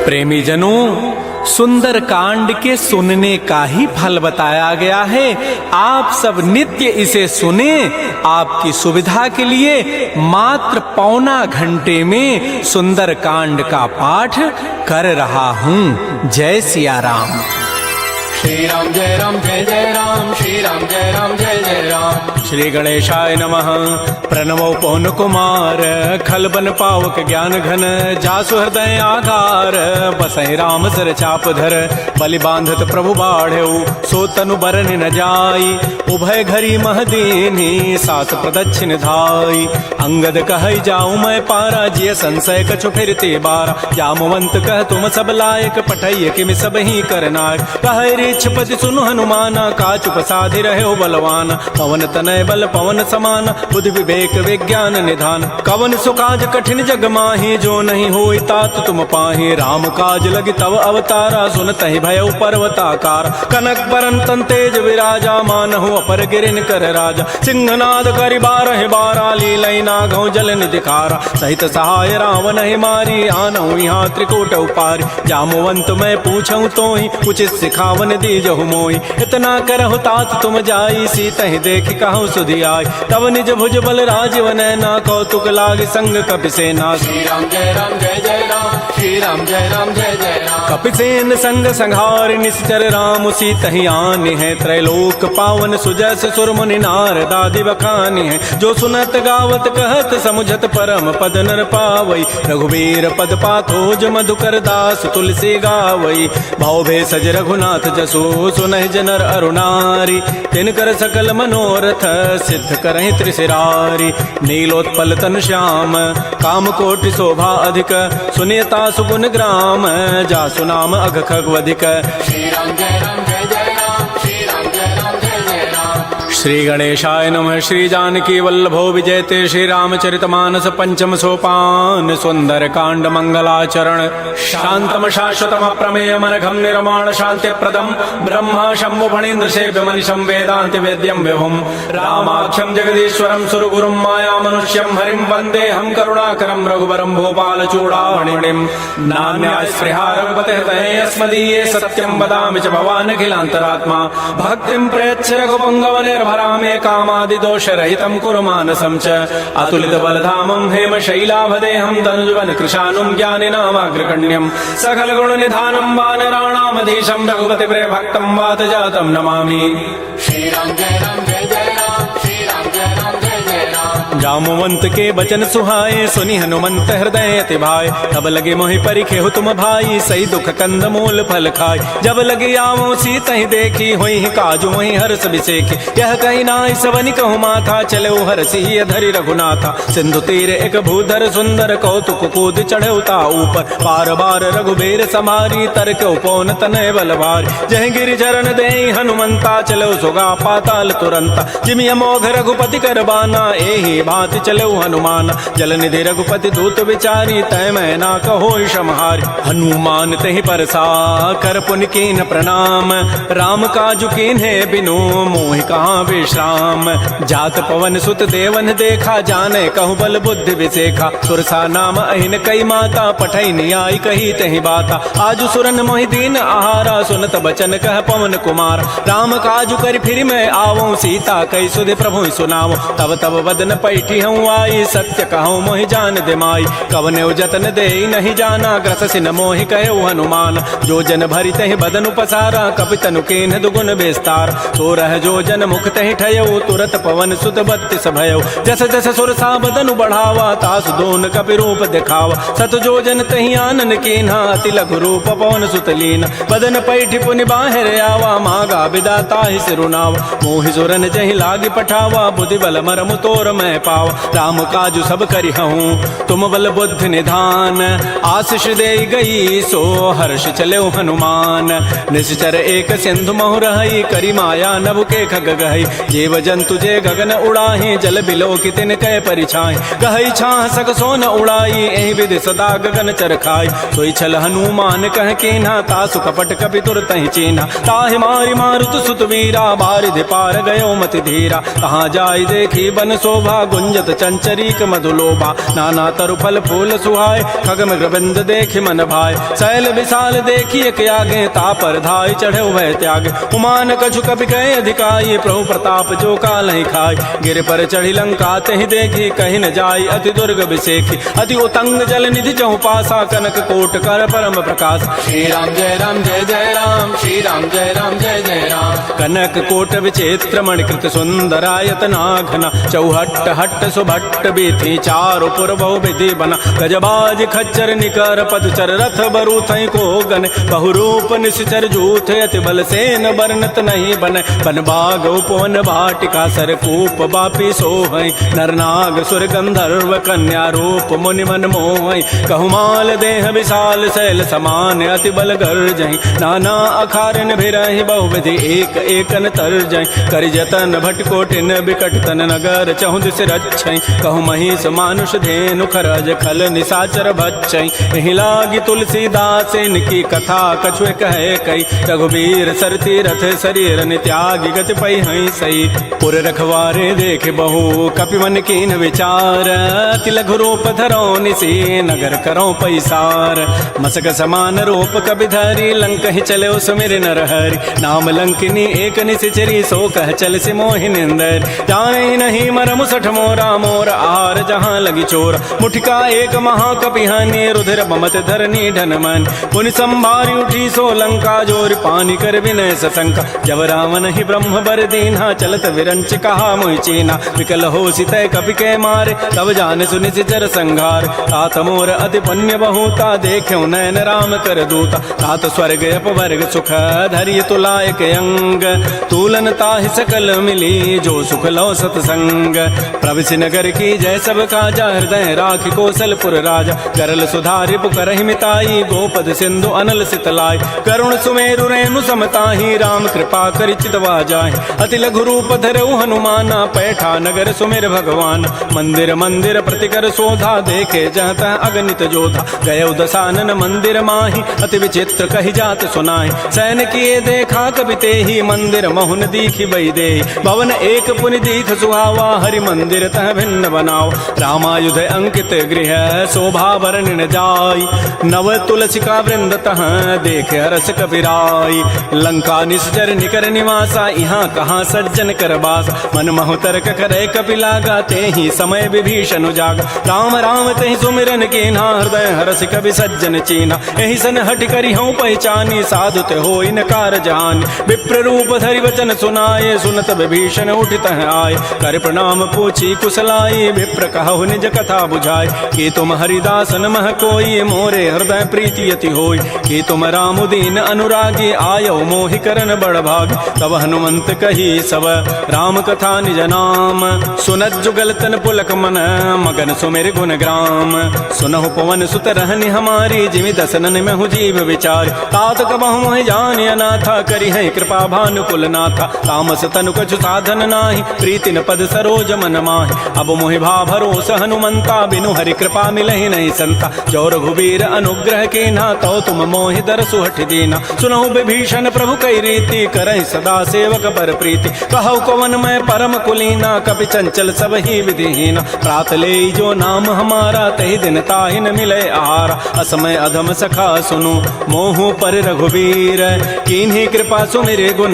प्रेमी जनों, सुंदर कांड के सुनने का ही फल बताया गया है। आप सब नित्य इसे सुने। आपकी सुविधा के लिए मात्र पौना घंटे में सुंदर कांड का पाठ कर रहा हूँ। जय सिया राम। श्री राम जय जय राम, श्री राम जय जय राम। श्री गणेशाय नमः। प्रणवो पवन कुमार, खल बन पावक ज्ञान घन, जासु हृदय आधार, बसहि राम सर चाप धर, बलि बांधत प्रभु बाढ़ऊ, सो तनु बरन न जाई, उभय घरी महदीनी, सात प्रदक्षिण धाई। अंगद कहै जाऊं मैं पारा, जिय संशय कछु फिरते बारा, जामवंत कह तुम सब लायक, पठैय किमि सब ही करनायक। कहै रीछपति सुनु हनुमाना, काचुप साधि रहे बलवान, पवन तनय बल पवन समान, बुद्धि विवेक विज्ञान निधान। कवन सुकाज कठिन जग माही, जो नहीं होई तात तुम पाही, राम काज लगी तव अवतारा, सुनतहि भयउ पर्वताकार। कनक बरन तन तेज विराजा, मानहु अपर गिरिन कर राजा, सिंहनाद करि बारहि बारा, लीलई नागौ जल निधिकारा। सहित सहाय रावण ही मारी, आनहु यहाँ त्रिकूट उपारी। जामवंत मैं पूछऊं तोहि, उचित सिखावन दीजहु मोहि। इतना करहु तात तुम जाई, सीतहि देखि कहु सुधि आई। तब निज भुज बल राजीव नैना, कौतुक लाग संग कपिसेना। श्री राम जय जय राम, श्री राम जय जय राम। कपिसेन संग संहार, निश्चर राम सीतहि आनि है, त्रैलोक पावन सुजस सुर मुनि नारद आदि बखानि है। जो सुनत गावत कहत समुझत परम पद नर पावई, रघुबीर पद पाथोज मधुकर दास तुलसी गावई। भाव भेषज रघुनाथ जसो, सुनहि जनर अरुणारी, तिनकर सकल मनोरथ सिद्ध करहि त्रिशिरारी। नीलोत्पल तन श्याम, काम कोटि शोभा अधिक, सुनियता सुगुण ग्राम, जासु नाम अघ खगवधिक। श्री राम जय जय राम, श्री राम जय जय राम। श्री गणेशाय नमः। श्री जानकी वल्लभो विजयते, श्री रामचरितमानस पंचम सोपान, सुंदर कांड मंगलाचरण। शांतम शाश्वतम प्रमेयम अनघम निर्माण शांति प्रदम, ब्रह्मा शंभु फणीन्द्र सेव्य मनिषं वेदांति वेद्यम विभुम, रामाख्यम जगदीश्वरम सुरगुरुम माया मनुष्यम हरिम वंदे हम करुणाकरम रघुवरम भोपाल चूड़ामणिम। नान्या स्पृहा रघुपते हृदये अस्मदीये, सत्यम वदामि च भवान् अखिलान्तरात्मा। भक्तिं प्रयच्छ रघुपुंगव निर्भरामे, कामादि दोष रहितं कुरु मानसं च। अतुलित बलधामं हेम शैलाभदेहं, तनुजवन कृशानुं ज्ञानिनामाग्रगण्यं, सकल गुण निधानं वानराणामधीशं, रघुपति प्रिय भक्तं वात जातं नमामि। श्री राम जय जय राम, श्री राम जय जय राम। जामवंत के बचन सुहाए, सुनि हनुमंत हृदय अति भाए। तब लगे मोहि परिखेहु तुम भाई, सही दुख कंद मूल फल खाय। जब लगे आवो सीतहि देखी, होई काजु मोहि हर्ष बिसेखी। यह कहि नाई सवनि कहु माथा, चलो हरषि धरि रघुनाथा। सिंधु तीर एक भूधर सुंदर, कौतुक कूद चढ़ऊ ता ऊपर। पार बार रघुबीर समारी, तरक उपौन तनय बल भारी। जह गिरि चरण देहि हनुमंता, चलो सुगा पाताल तुरंता। जिमि अमोघ रघुपति कर बाना, एहि भांति चलो हनुमान। जल निधि रघुपति दूत विचारी, तय मैं ना कहो क्षमहारी। हनुमान तहि परसा कर पुनि कीन प्रणाम, राम काजु कीन्हे बिनु मोहि कहाँ विश्राम। जात पवन सुत देवन देखा, जाने कहु बल बुद्धि विसेखा। सुरसा नाम अहिन कई माता, पठै नियाई कही तहि बाता। आजु सुरन मोहि दीन आहारा, सुनत बचन कह पवन कुमार। राम काजु कर फिर मैं आवो, सीता कई सुधि प्रभु सुनावो। तब तब वदन पैठी हूँ आई, सत्य कहूँ मोहि जान दिमाई। कवने जतन दे नहीं जाना, ग्रस सिन मोहि कहो हनुमान। जो जन भरि तहि बदन उपसारा, कपि तनु कीन्ह दुगुन विस्तार। सो रह जो जन मुख तहि ठयऊ, तुरत पवन सुत बत्तिस भयऊ। जस जस सुरसा बदनु बढ़ावा, तासु दोन कपि रूप दिखावा। सत जो जन तहि आनन कीन्हा, अति लघु रूप पवन सुत लीना। बदन पैठि पुनि बाहिर आवा, मागा बिदा ताहि सिरुनावा। मोहि सुरन जहि लागी पठावा, बुद्धि बल मरमु तोर मैं पावा। राम काजु सब करिहऊँ, तुम बल बुद्धि निधान। आशीष दे गई सो हर्ष चले हनुमान। निश्चर एक सिंधु महु रहई, करी माया नभ के खग गहई। जीव जंतु जे गगन उड़ाही, जल बिलो की तिन कै परिछाई। गहई छाह सक सोन उड़ाई, एहि विधि सदा गगन चरखाई। सोई छल हनुमान कह कीन्हा, तासु कपट कपि तुरतहि चीन्हा। ताहि मारि मारुत सुत वीरा, बारिधि पार गयो मति धीरा। कहाँ जाय देखी बन शोभा, गुंजत चंचरीक मधुलोभा नाना तरु फल फूल सुहाय खग मृगबिंद देखि मन भाय शैल विशाल देखिए के आगे तापर धाय चढ़े भय त्याग उमान कछु कपि कहे अधिकाई प्रभु प्रताप जो काल ही खाय गिर पर चढ़ी लंका तहि देखी कहीं न जाय अति दुर्ग विषेखी अति उतंग जल निधि चहु पासा कनक कोट कर परम प्रकाश श्री राम जय राम जय जय राम श्री राम जय राम जय जय राम कनक कोट विचित्र मणिकृत सुंदरायत नाघना चौहट्ट हट्ट सुभट्ट बीथी चारु पुर बहु विधि बना गजबाज खच्चर निकर पदचर रथ बरु थई को गन बहुरूप निश्चर जूथ अति बल सेन वर्णत नहीं बन बन बाग उपवन भाटिका सरकूप बापी सोहई नरनाग सुर गंधर्व कन्या रूप मुनि मन मोहई कहुमाल देह विशाल शैल समान अति बल गर्जहि नाना अखारन भिरहि बहुविधि एक एकन तरजहि कर जतन भट कोटिन बिकट तन नगर चहु दिस रक्षै कहु महिष मानुष धेनु खरज खल निशाचर भक्षै एहि लागी तुलसीदास इनकी कथा कछुए कहे कई रघुबीर सरती रथ शरीर नित्यागी गति पै हई सही पुर रखवारे देख बहु कपि मन कीन विचार अति लघु रूप धरो निसी नगर करो पैसार मसक समान रूप कबि धरी लंक ही चले सुमिर नर हरि नाम लंकिनी एक निशिचरी सो कह चल से मोहिनिंदर जाने नहीं मर मुसठ मोरा मोर आहार जहाँ लगी चोर मुठिका एक महाकपिहानी रुधिर बमत धरनी ढन मन पुनि संभारी उठी सो लंका जोर पानी कर विनय सशंका जब रावण ही ब्रह्म बर दीन्हा चलत विरंच कहा मोहि चीना विकल हो सितय कपि के मारे तब जान सुनि सिचर संघार तात मोर अति पुण्य बहुता देखो नयन राम कर दूता तात स्वर्ग अपवर्ग सुख धरिय तुलायक अंग तूलन ताहि सकल मिली जो सुख लो सतसंग प्रविशि नगर की जय सब काजा हृदय राखि कौशलपुर राजा करल सुधारि पुकरहि मिताई गोपद सिंधु अनल सितलाई करुण सुमेरु रेणु समताहि राम कृपा करि चितवा जाहि अति लघु रूप धरऊ हनुमाना पैठा नगर सुमेर भगवान मंदिर मंदिर प्रतिकर शोधा देखे जहत अगणित जोधा गय दशानन मंदिर माही अति विचित्र कही जात सुनाहि सैन किए देखा कपि तेहि मंदिर महुन दीखि बई दे भवन एक पुनि दीख सुहावा हरि मंदिर तह भिन्न बनाओ रामायुध अंकित गृह शोभा वर्णन जाय नव तुलसिका वृंद तह देख हरस कपिराय लंका निश्चर निकर निवासा यहाँ कहाँ सज्जन कर बास मन महु तर्क करे कपि लागा तेहि समय विभीषण जागा राम राम तेहि सुमिरन कीन्हा हृदय हरस कवि सज्जन चीन्हा एहि सन हट करि हूँ पहचानी साधु ते होई न कार जान विप्र रूप धरि वचन सुनाए सुनत विभीषण उठित आए कर प्रणाम पूछी कुशलाई विप्र कहु निज कथा बुझाए कि तुम हरिदासन मह कोई मोरे हृदय प्रीति अति होई कि तुम राम दीन अनुरागी आयो मोहि करन बड़ भाग तब हनुमंत कही सब राम कथा निज नाम सुनत जुगल तन पुलक मन मगन सुमेर गुण ग्राम सुनहु पवन सुत रहनि हमारी जिमि दसनन में हूँ जीव विचार तात कबहु मोहि जान अनाथा करि है कृपा भानुकुल नाथा तामस तनु कछु साधन नाही प्रीति न पद सरोज मन माहि अब मोहि भा भरोस हनुमंता बिनु हरि कृपा मिलहि नहीं संता जो रघुबीर अनुग्रह कीन्हा तो तुम मोहि दरसु हठि दीना सुनहु विभीषण प्रभु कई रीति करहि सदा सेवक पर प्रीति कहु कवन मैं परम कुलीना कपि चंचल सब ही विधिहीना प्रात ले जो नाम हमारा तहि दिन ताहि न मिले आहारा असमय अधम सखा सुनु मोहु पर रघुबीर कीन्ही कृपा सुमिरे गुण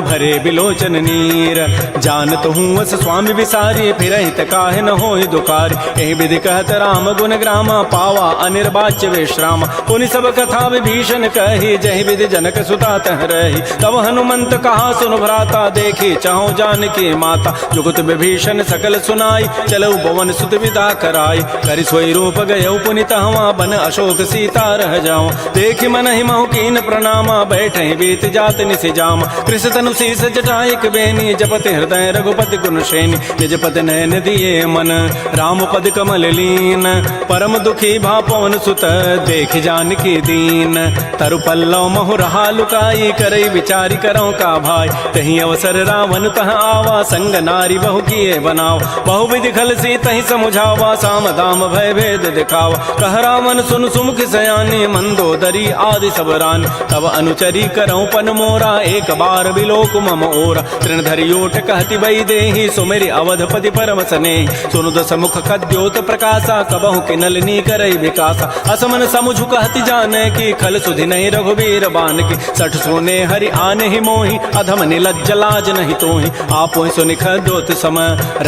भरे बिलोचन नीर जानत हूँ अस स्वामी विसारी फिरहित काहे न होहि दुखारी एहि विधि कहत राम गुण ग्रामा पावा अनिर्वाच्य विश्राम पुनि सब कथा विभीषण कही जहि विधि जनक सुता तह रही तब हनुमंत कहा सुन भ्राता देखी चाहो जानकी माता जुगत विभीषण सकल सुनाई चलो भवन सुत विदा कराई करि सोई रूप गयो पुनित हवा बन अशोक सीता रह जाओ देखि मन ही महु कीन प्रणामा बैठे बीत जात निसि जाम कृष तनु शीस जटाइक बेनी जपति हृदय रघुपति गुण श्रेणी निजपति नयन दिए मन राम पद कमल लीन परम दुखी भा पवन सुत देख जानकी दीन तरु पल्लव महु रहा लुकाई करई विचारी करो का भाई तही अवसर रावण तह आवा संग नारी बहु किए बनाओ बहु विधि खल सी तही समुझावा साम दाम भय भेद दिखावा कह रावण सुन सुमुख सयानी मंदोदरी आदि सब रान तब अनुचरी करौ पन मोरा एक बार बिलोक मम ओरा तृण धरि ओट कहति बई देहि सुमेरि अवधपति पर करम सने सुनु दस मुख कद्योत प्रकाशा कबहु के नलनी करई विकासा असमन समुझ कहति जाने की खल सुधि नहीं रघुबीर बान की सठ सोने हरि आने ही मोहि अधम निलज्ज लाज नहीं तोहि आपो सुनिख द्योत सम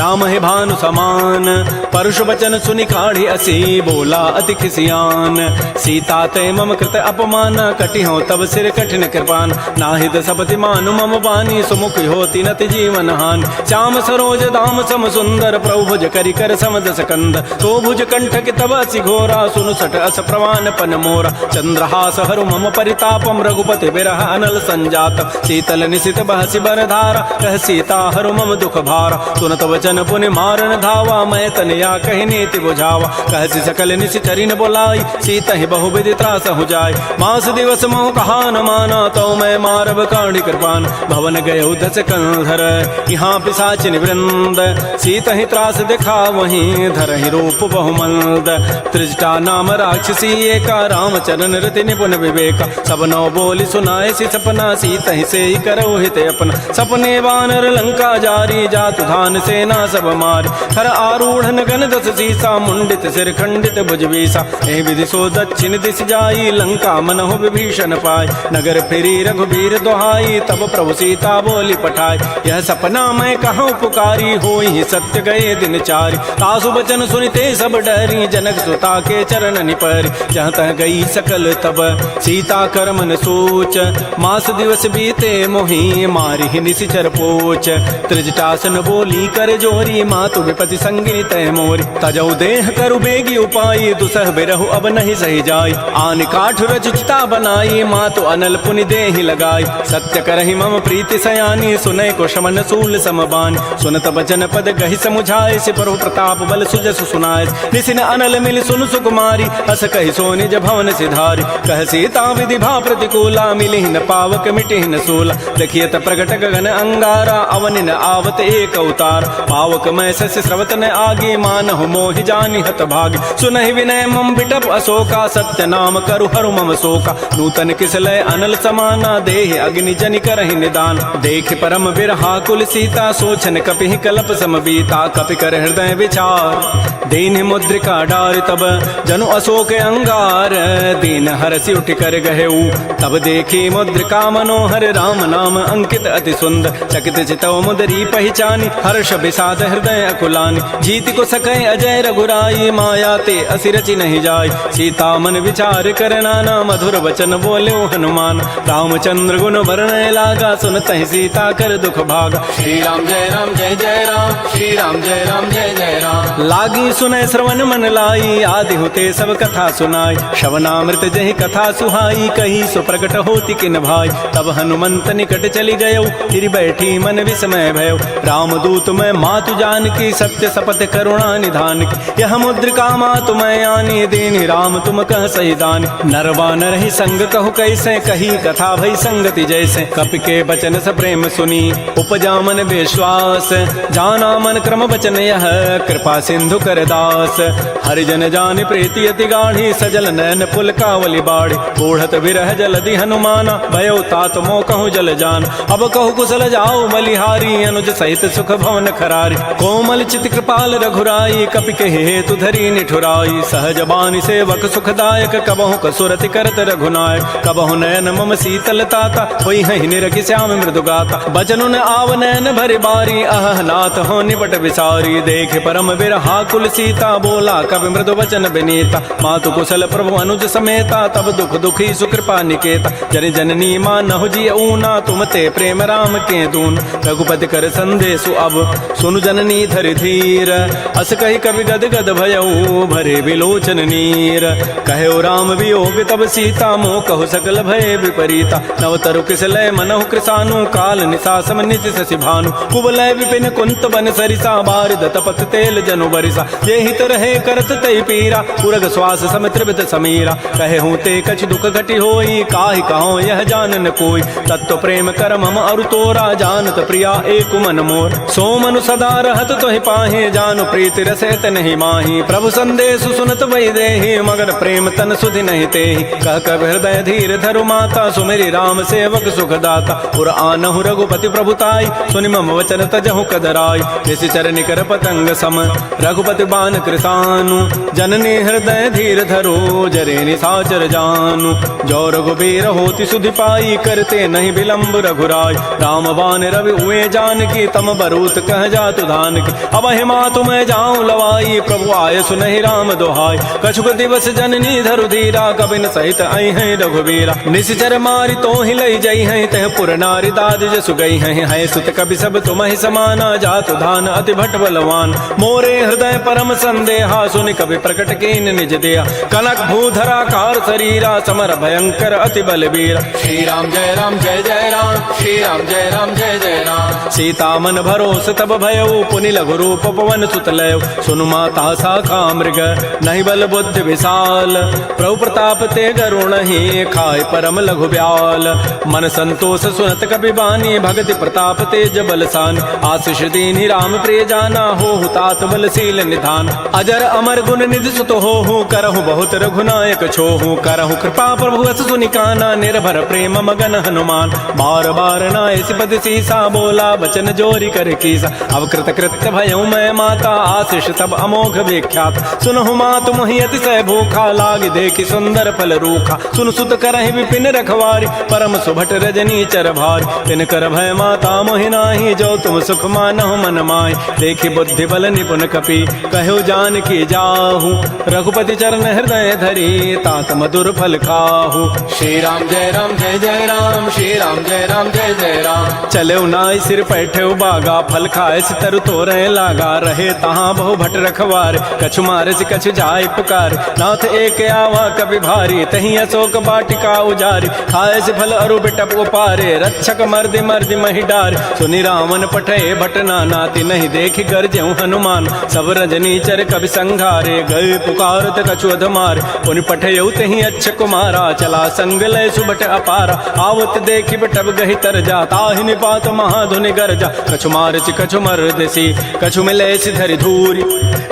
राम है भानु समान परुष वचन सुनि खाड़ी असी बोला अति खिसियान सीता ते मम कृत अपमान कटि हो तब सिर कठिन कृपान नाहिद सपति मानु मम बानी सुमुख होती नति जीवन हान श्याम सरोज दाम सम सुंदर प्रभु भुज करि कर सम दस कंद तो भुज कंठ के तब असि घोरा सुनु सठ अस प्रवान पन मोरा चंद्रहास हरु मम परितापम रघुपति बिरह अनल संजात शीतल निशित बहसि बर धारा कह सीता हरु मम दुख भारा सुनत वचन पुनि मारन धावा मैं तनया कहि नीति बुझावा कहसि सकल निशि चरिन बोलाई सीता ही बहु विधि त्रास हो जाय मास दिवस मोह कहा न माना तो मैं मारब काढ़ी कृपान भवन गए दस कंधर यहाँ पिशाचिन वृंद सीता ही त्रास दिखा वहीं धर ही रूप बहुमंद त्रिजटा नाम राक्षसी एका रामचरण रति निपुण विवेका सब नौ बोली सुनाए सी सपना सीता ही से ही करो हित अपना सपने वानर लंका जारी जातु धान सेना सब मारी हर आरूढ़ गण दस सीसा मुंडित सिर खंडित भुजबीसा ए विधि सो दक्षिण दिश जाई लंका मनहु विभीषण पाय नगर फिरी रघुबीर दोहाई तब प्रभु सीता बोली पठाई यह सपना मैं कहूँ पुकारी होई सत्य गए दिन चारी तासु बचन सुनते सब डरी जनक सुता के चरण निपरी जहाँ तह गई सकल तब सीता कर मन सोच मास दिवस बीते मोहि मारी निशिचर पोच त्रिजटासन बोली कर जोरी मातु विपति संगी तय मोरी तजौ देह करु बेगी उपाई दुसह बिरहु अब नहीं सही जाई आन काठ रचिता बनाई मातु अनल पुनि देहि लगाई सत्य करहि मम प्रीति सयानी सुनय को शमन सूल समबान सुनत बचन पद गहि समुझाए से प्रभु प्रताप बल सुजस सुनाय निसिन अनल मिल सुन सुकुमारी अस कहि सो निज भवन सिधारी कह सीता विधि भा प्रतिकूला मिली न पावक मिटि न सूला देखियत प्रगट गगन अंगारा अवनि न आवत एक अवतार पावक मैं सस स्रवत न आगे मानहु मोहि जानि हत भागी सुनहि विनय मम बिटप अशोका सत्य नाम करु हरु मम शोका नूतन किसलय अनल समाना देहि अग्नि जनि करहि निदान देख परम बिरहा कुल सीता सोचन कपि कल्प समबीता कपि कर हृदय विचार दीन मुद्रिका डार तब जनु अशोक अंगार दीन हरसि उठ कर गहेऊ तब देखी मुद्रिका मनोहर राम नाम अंकित अति सुंदर चकित चितव मुदरी पहचानी हर्ष विषाद हृदय अकुलानी जीत को सकै अजय रघुराई माया ते असिरचि नहीं जाय सीता मन विचार कर नाना मधुर वचन बोल्यो हनुमान रामचंद्र गुण वर्णय लागा सुनत ही सीता कर दुख भागा श्री राम जय जय राम श्री राम जय जय राम लागी सुनय श्रवण मन लाई आदि होते सब कथा सुनाई श्रवणामृत जहि कथा सुहाई कही सो प्रकट होती किन भाई तब हनुमंत निकट चली गयो फिर बैठी मन विस्मय भयो रामदूत मैं मातु जान की सत्य शपथ करुणा निधान की यह मुद्रिका मातु मैं आनी दीन राम तुम कह सही दान नरवा नर ही संग कहु कैसे कही कथा भई संगति जैसे कपि के बचन स प्रेम सुनी उपजा मन विश्वास जाना मन क्रम बचन यह कृपा सिंधु कर दास हरिजन जान प्रीति अति गाढ़ी सजल नैन पुल कावली बाढ़ी ओढ़त विरह जलधि हनुमाना भयो तात मो कहूँ जल जान अब कहु कुशल जाओ बलिहारी अनुज सहित सुख भवन खरारी कोमल चित कृपाल रघुराई कपि के हेतु धरी निठुराई सहज बानी सेवक सुखदायक कबहु कसुरति करत रघुनायक कबहु नयन मम शीतल ताता होई है निरखि श्याम मृदु गाता बचनुन आव नयन भरि बारी अह नाथ हो निपट विसारी देख परम बिरहा कुल सीता बोला कवि मृदु वचन विनीता मातु कुशल प्रभु अनुज समेता तब दुख दुखी सुकृपा निकेता जन जननी मानहु जी ऊना तुम ते प्रेम राम के दून रघुपति कर संदेशु अब सुनु जननी धरि धीर अस कहि कवि गद गद भयऊ भरे विलोचन नीर कहो राम वियोग तब सीता मोह कहु सकल भय विपरीता नवतरु किसलय मनहु कृसानु काल निशासम निशि शशि भानु कुवलय विपिन कुंत बन सरिसा बारिद तपत तेल जनु बरिसा ये हित रहे करत तई पीरा पुरग श्वास सम त्रिविध समीरा कहे हूँ ते कछ दुख घटी होई काहि कहो यह जानन कोई तत्व प्रेम कर मम अरु तोरा जानत प्रिया एक मन मोर सो मनु सदा रहत तोहि पाहे जानु प्रीति रसैत नहीं माही प्रभु संदेश सुनत वही देहि मगर प्रेम तन सुधि नहीं तेहि कह कब हृदय धीर धरु माता सुमेरी राम सेवक सुखदाता पुर आनहु रघुपति प्रभुताई सुनि मम वचन तजहु कदराई जैसी निश्चर निकर पतंग सम रघुपति बान कृतानु जननी हृदय धीर धरो जरे निशाचर जानु जो रघुबीर होति सुधि पाई करते नहीं विलंब रघुराय राम बान रवि उए जान की तम बरूत कह जातु धान की अब हिमा तुम्हें जाऊं लवाई प्रभु आय सुनहि राम दोहाय कछुक दिवस जननी धरु धीरा कबिन सहित आई हैं रघुबीरा निश्चर मारी तो ही लई जई हैं तह पुर नारी दाद जसु गई हैं सुत कवि सब तुम्हि समाना जातु धान अति भट बलवान मोरे हृदय परम संदेहा सुनि कवि प्रकट कीन निज दिया कनक भूधराकार शरीरा समर भयंकर अति बलबीरा श्री राम जय राम जय जय राम श्री राम जय राम जय जय राम सीता मन भरोस तब भयउ पुनि लघु रूप पवन सुत लय सुनु माता शाखा मृग नहीं बल बुद्धि विशाल प्रभु प्रताप ते गरुण ही खाय परम लघु ब्याल मन संतोष सुनत कपि बानी भगति प्रताप तेज बलसान आशीष दीनि राम प्रिय जाना हो तात बलशील निधान अजर अमर गुण निधि सुत हो करहु बहुत रघुनायक छोहु करहु कृपा प्रभु अस सुनिकाना निर्भर प्रेम मगन हनुमान बार बार नाय सिपद सीसा बोला बचन जोरी कर कीसा अब कृत कृत्य भयउ मैं माता आशीष तब अमोघ विख्यात सुनहु मातु मोहि अतिशय भूखा लाग देखि सुंदर फल रूखा सुन सुत करहि विपिन रखवारी परम सुभट रजनी चर भारी तिन कर भय माता मोहि नाही जो तुम सुख मानहु मन माय देखि बुद्धि बल निपुन कपि कहु जान की जाहु रघुपति चरण हृदय धरी तात मधुर फल खाहु श्री राम जय जय राम श्री राम जय जय राम चले नाई सिर पैठे बागा फल खाए तरु तोरे लागा रहे तहाँ बहु भट रखवार कछु मारे से कछु जाय पुकार नाथ एक आवा कभी भारी तही अशोक बाटिका उजारी खाए से फल अरु बिटप उपारे रक्षक मर्दि मर्दि मही डार सुनि रावण पठे भट नाती नहीं देखि गरजेउ हनुमान सब रजनी चर कवि संघारे गए पुकारत कछु अधमार उन पठयउ तही अच्छ कुमारा चला संग लय सुबट अपारा आवत देखि बटब गहि तर जा ताहि निपात महाधुनि गरजा कछु मारसी कछु मर्दसी कछु मिले धरि धूरी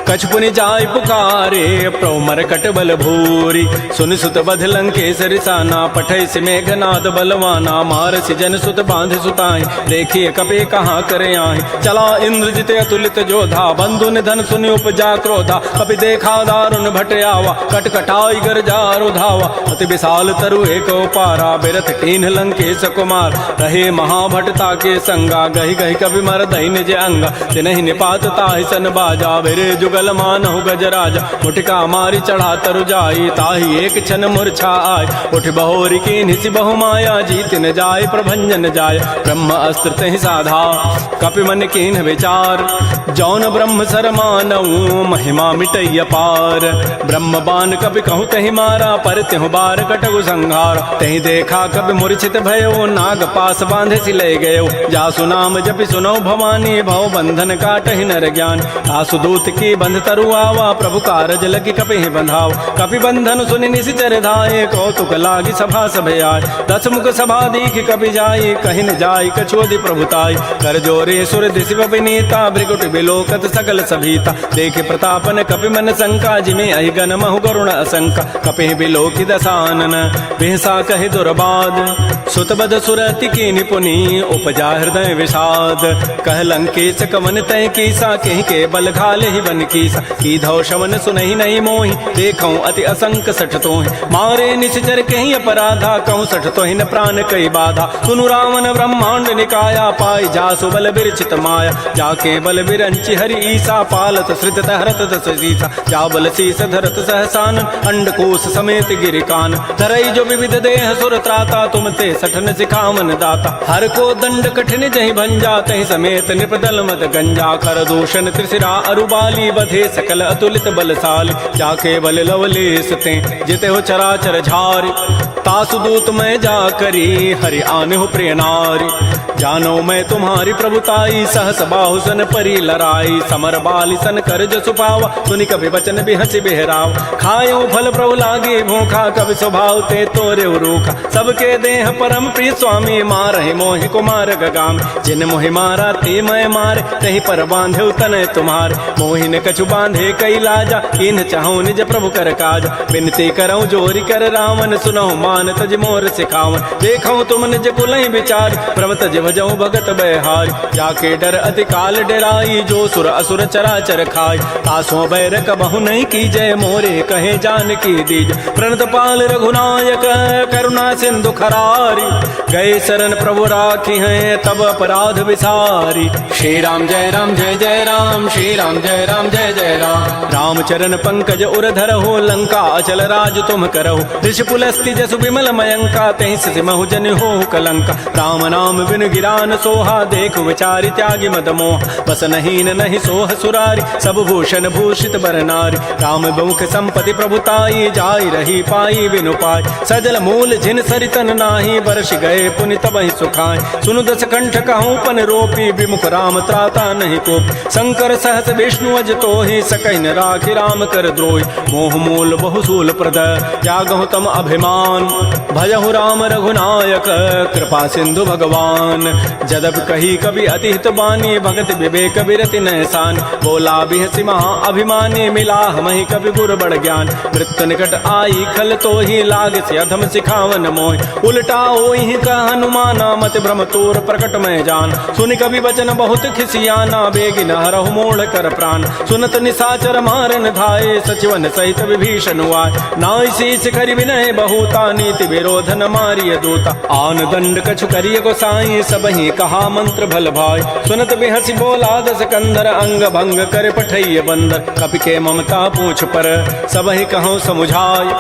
कछु पुनि जाय पुकारे प्रभु मरकट बल भूरी सुन सुत बध लंकेसरि साना पठै से मेघनाद बलवाना मारसी जन सुत बांध सुताई देखिए कपे कहाँ करे आए चला इंद्रजित अतुलित जोधा बंधु निधन सुनि उपजा क्रोधा कपि देखा दारुण भट आवा कट कटाई गरजा रुधावा अति विशाल तरु एक पारा बिरथ कीन्ह लंकेश कुमार रहे महाभटता के संगा गहि गहि कवि मर दहि निज अंगा तिनहि निपात ताहि सन बाजा बेरे जुगल मानहु गजराजा मुटिका मारी चढ़ा तरु जाई ताहि एक क्षण मूर्छा आय उठ बहोरी की निसि बहु माया जीत न जाय प्रभंजन जाय ब्रह्म अस्त्र तहि साधा कपि मन कीन्ह विचार जौन ब्रह्म सर मानऊ महिमा मिटैय पार ब्रह्म बान कपि कहु तहि मारा पर तिहु बार कटगु संहार तहि देखा कपि मूर्छित भयो नाग पास बांधे सि ले गयो जासु नाम जपि सुनो भवानी भव बंधन काटहि नर ज्ञान आसु दूत की बंध तरु आवा प्रभु कारज लगी कपि बंधाव कपि बंधन सुनि निशिचर धाये कौतुक लागी सभा सभे आय दस मुख सभा दीख कपि जाई कहि न जाई कछुअधि प्रभुताई कर जोरे सुर दिशि विनीता भृगुट बिलोकत सकल सभीता देखे प्रतापन कपि मन शंका जिमे अहि गण महु गरुण असंका कपि बिलोकि दसानन बिहसा कहि दुर्बाद सुतबद सुरति की निपुनी उपजा हृदय विषाद कह लंकेश कवन तय कीसा कहि के बल घाले ही बन कीसा की धौ शवन सुनहि नहीं मोहि देखौ अति असंक सठ तोहि मारे निश्चर कहीं अपराधा कहूँ सठ तोहि न प्राण कई बाधा सुनु रावण ब्रह्मांड निकाया पाई जासु बल बिरचित माया जाके बल बिरंचि हरि ईसा पालत सृत हरत दस सीसा जा बल शीस धरत सहसान अंडकोश समेत गिरिकान धरई जो विविध देह सुर त्राता तुम ते सठन सिखावन दाता हर को दंड कठिन जहि भंजा तहि समेत निपदल मद गंजा कर दूषण त्रिशिरा अरुबाली बधे सकल अतुलित बलशाली जाके बल लवलेस ते जिते हो चराचर झारी तासु दूत मैं जा करी हरि आने हो प्रिय नारी जानो मैं तुम्हारी प्रभुताई सहस बाहु सन परी लराई समर बाली सन कर जसु पावा सुनि कभी वचन भी हंसी बेहराव खायो फल प्रभु लागे भूखा कभी स्वभाव ते तोरे रूखा सबके देह परम प्रिय स्वामी मारहि मोहि कुमार गगाम जिन मोहि मारा ते मैं मार कहीं पर बांधे तन तुम्हार मोहि न कछु बांधे कई लाजा इन चाहो निज प्रभु कर काज बिनती करऊं जोरी कर रावण सुनहु मान तज मोर सिखावन देखऊं तुम निज कुलहि विचार प्रभ तज भजऊ भगत बहारी। जाके डर अति काल डराई जो सुर असुर चराचर खाई। तासों बैर कबहु नहीं की जय मोरे कहे जान की दीज। प्रणत पाल रघुनायक करुणा सिंधु खरारी। गए शरण प्रभु राखी हैं तब अपराध विसारी। श्री राम जय राम जय जय राम, श्री राम जय राम जय जय राम। रामचरण पंकज उर धरहु लंका अचल राज तुम करहु। ऋषि पुलस्ति जसु विमल मयंका तहि सिमहु जन हो कलंका। राम नाम बिन गिरान सोहा देखु विचारि त्यागी मद मोह। बस नहीं नहीं सोह सुरारी सब भूषण भूषित बर नारी। राम बहुख संपत्ति प्रभुताई जाई रही पाई बिनु पाई। सजल मूल जिन सरितन नाही वर्ष गए पुनि तबहि सुखाय। सुनु दस कंठ कहूँ पन रोपी विमुख राम त्राता नहीं को। शंकर सहस विष्णु अज तोहि सकहि न राखि राम कर द्रोहि। मोह मूल बहुसूल प्रद त्यागहु तम अभिमान। भजहु राम रघुनायक कृपा सिंधु भगवान। जदब कही कवि अति हित बानी भगत विवेक बिरति नहसान। बोला बिहसि महा अभिमानी मिला हमहि कवि गुर बड़ ज्ञान। मृत्यु निकट आई खल तो ही लाग से अधम सिखावन मोहि। उल्टा ओहि का हनुमाना मत भ्रम तोर प्रकट में जान। सुन कवि वचन बहुत खिसियाना बेगिन हरहु मोड़ कर प्राण। सुनत निशाचर मारन धाये सचिवन सहित विभीषण आए। नाई शीस करि विनय बहुता नीति विरोध न मारिय दूता। आन दंड कछु करिय गोसाई सबहि कहा मंत्र भल भाई। सुनत बिहसि बोला दस कंधर अंग भंग कर पठैय बंदर। कपि के ममता पूछ पर सबहि कहूँ समुझाय।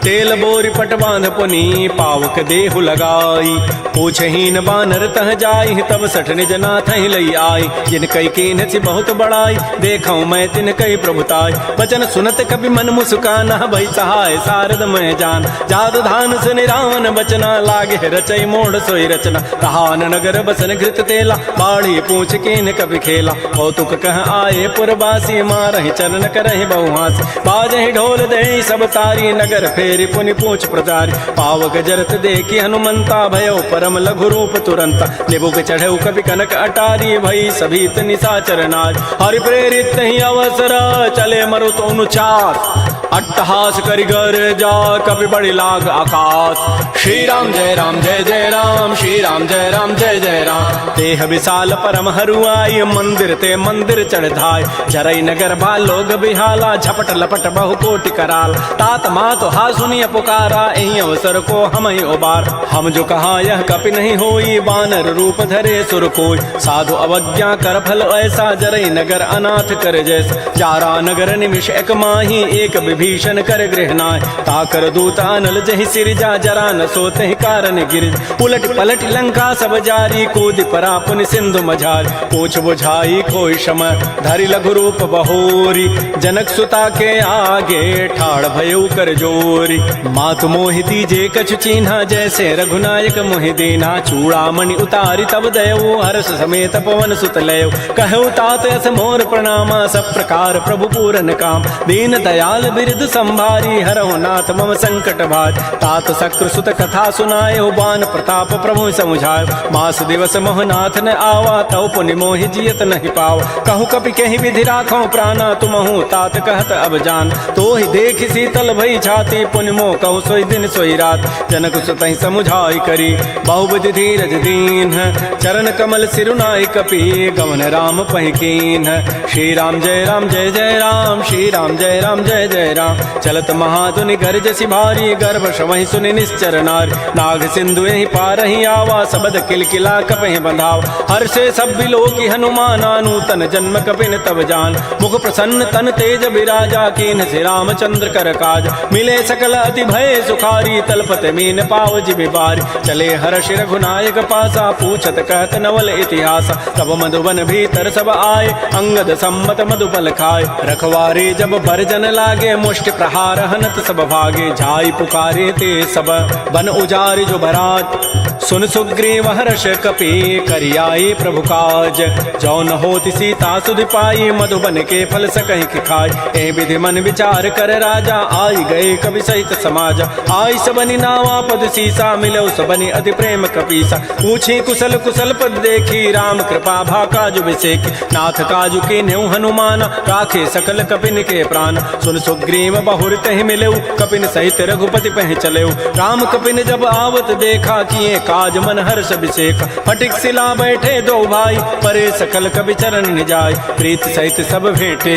तेल बोरी पट बांध पुनी पावक देहु लगाई। पूछहीन बानर तह जाई तब सठ निज नाथ ही लई आई। जिन कई कीन सी बहुत बड़ाई देखऊं मैं तिन कई प्रभुताई। वचन सुनत कभी मन मुस्काना भई सहाय सारद मैं जान। जाद धान सुनि रावण बचना लागे रचई मोड़ सोई रचना। तहान नगर बसन घृत तेला बाढ़ी पूछ कीन कभी खेला। कौतुक कह आए पुरबासी मारहि चरण करहि बहुहास। बाजहि ढोल दे सब तारी नगर फेरी पुनि पूछ प्रचारी। पावक जरत देखी हनुमंता भयो परम लघु रूप तुरंता। निबुक चढ़ऊ कवि कनक अटारी भई सभीत निशाचर नार। हरि प्रेरित ही अवसर चले मरुत अनुचार। अट्टहास करिगर जा कवि बड़ी लाग आकाश। श्री राम जय राम जय जय राम, श्री राम जय राम जय जय राम। देह विशाल परम हरुआई मंदिर ते मंदिर चढ़ाई। जरई नगर बालोग बिहाला झपट लपट बहु कोटि कराल। तात मात हा सुनिय पुकारा एहि अवसर को हम ही उबार। हम जो कहा यह कपि नहीं होई बानर रूप धरे सुर कोई। साधु अवज्ञा कर फल ऐसा जरई नगर अनाथ कर जैसा। चारा नगर निमिष एक माही एक विभीषण कर गृहनाय। ताकर दूत अनल जहि सिरजा जरा न सोते कारण गिर। उलट पलट लंका सब जारी कूद परा पुनि सिंधु मझारी। पूछ बुझाई कोई शम धरि लघु रूप बहोरी। जनक सुता के आगे ठाड़ भयउ कर जोरी। मातु मोहि दीजे कछु चीन्हा जैसे रघुनायक मोहि दीना। चूड़ामणि उतारी तब दयऊ हर्ष समेत पवन सुत लयऊ। कहु तात अस मोर प्रणामा सब प्रकार प्रभु पूरन काम। दीन दयाल बिरद संभारी हरहु नाथ मम संकट भार। तात शक्र सुत कथा सुनायो बान प्रताप प्रभु समुझायो। मास दिवस मोहनाथ न आवा तव पुनि मोहि जियत नहीं पावा। कहूँ कपि कहीं विधि राखो प्राणा तुमहु तात कहत अब जान। तो ही देख शीतल भई छाती पुनि मोह कहूँ सोई दिन सोई रात। जनक सुत ही समुझाई करी बहुविधि धीरज दीन। चरण कमल सिरुनाई कपि गवन राम पहिकीन। श्री राम जय राम जय जय राम, श्री राम जय राम जय जय राम। चलत महाधुनि गर्जसि भारी गर्भ शवहि सुनि निश्चर नारी। नाग सिंधु यही पार ही आवा सबद किलकिला कपहि बंधाव। हर्षे सब बिलोकी हनुमाना नूतन जन्म कपिन तब जान। मुख प्रसन्न तन तेज विराजा कीन से रामचंद्र कर काज। मिले सकल अति भय सुखारी तलपत मीन पाव जिबि बारी। चले हर्ष रघुनायक पासा पूछत कहत नवल इतिहास। तब मधुबन भीतर सब आए अंगद सम्मत मधुबल खाए। रखवारे जब भरजन लागे मुष्टि प्रहार हनत सब भागे। जाई पुकारे ते सब बन उजारि जो भरात। सुन सुग्रीव हर्ष कपि करियाई प्रभु काज। जौन होति सीता सुधि पाई मधुबन के फल सकहि खाई। ए विधि मन विचार कर राजा आई गए कवि सहित समाज। आई सबनि नावा पद सीसा मिलो सबनि अति प्रेम कपीसा। पूछी कुशल कुशल पद देखी राम कृपा भा काजु विसेखी। नाथ काजु के न्यू हनुमान राखे सकल कपिन के प्राण। सुन सुग्रीव देव बहुर तहि मिलेऊ, कपिन सहित रघुपति पह चलेऊ। राम कपिन जब आवत देखा, किए काज मन हर्ष अभिषेक। फटिक सिला बैठे दो भाई, परे सकल कवि चरण निजाय। प्रीत सहित सब भेंटे,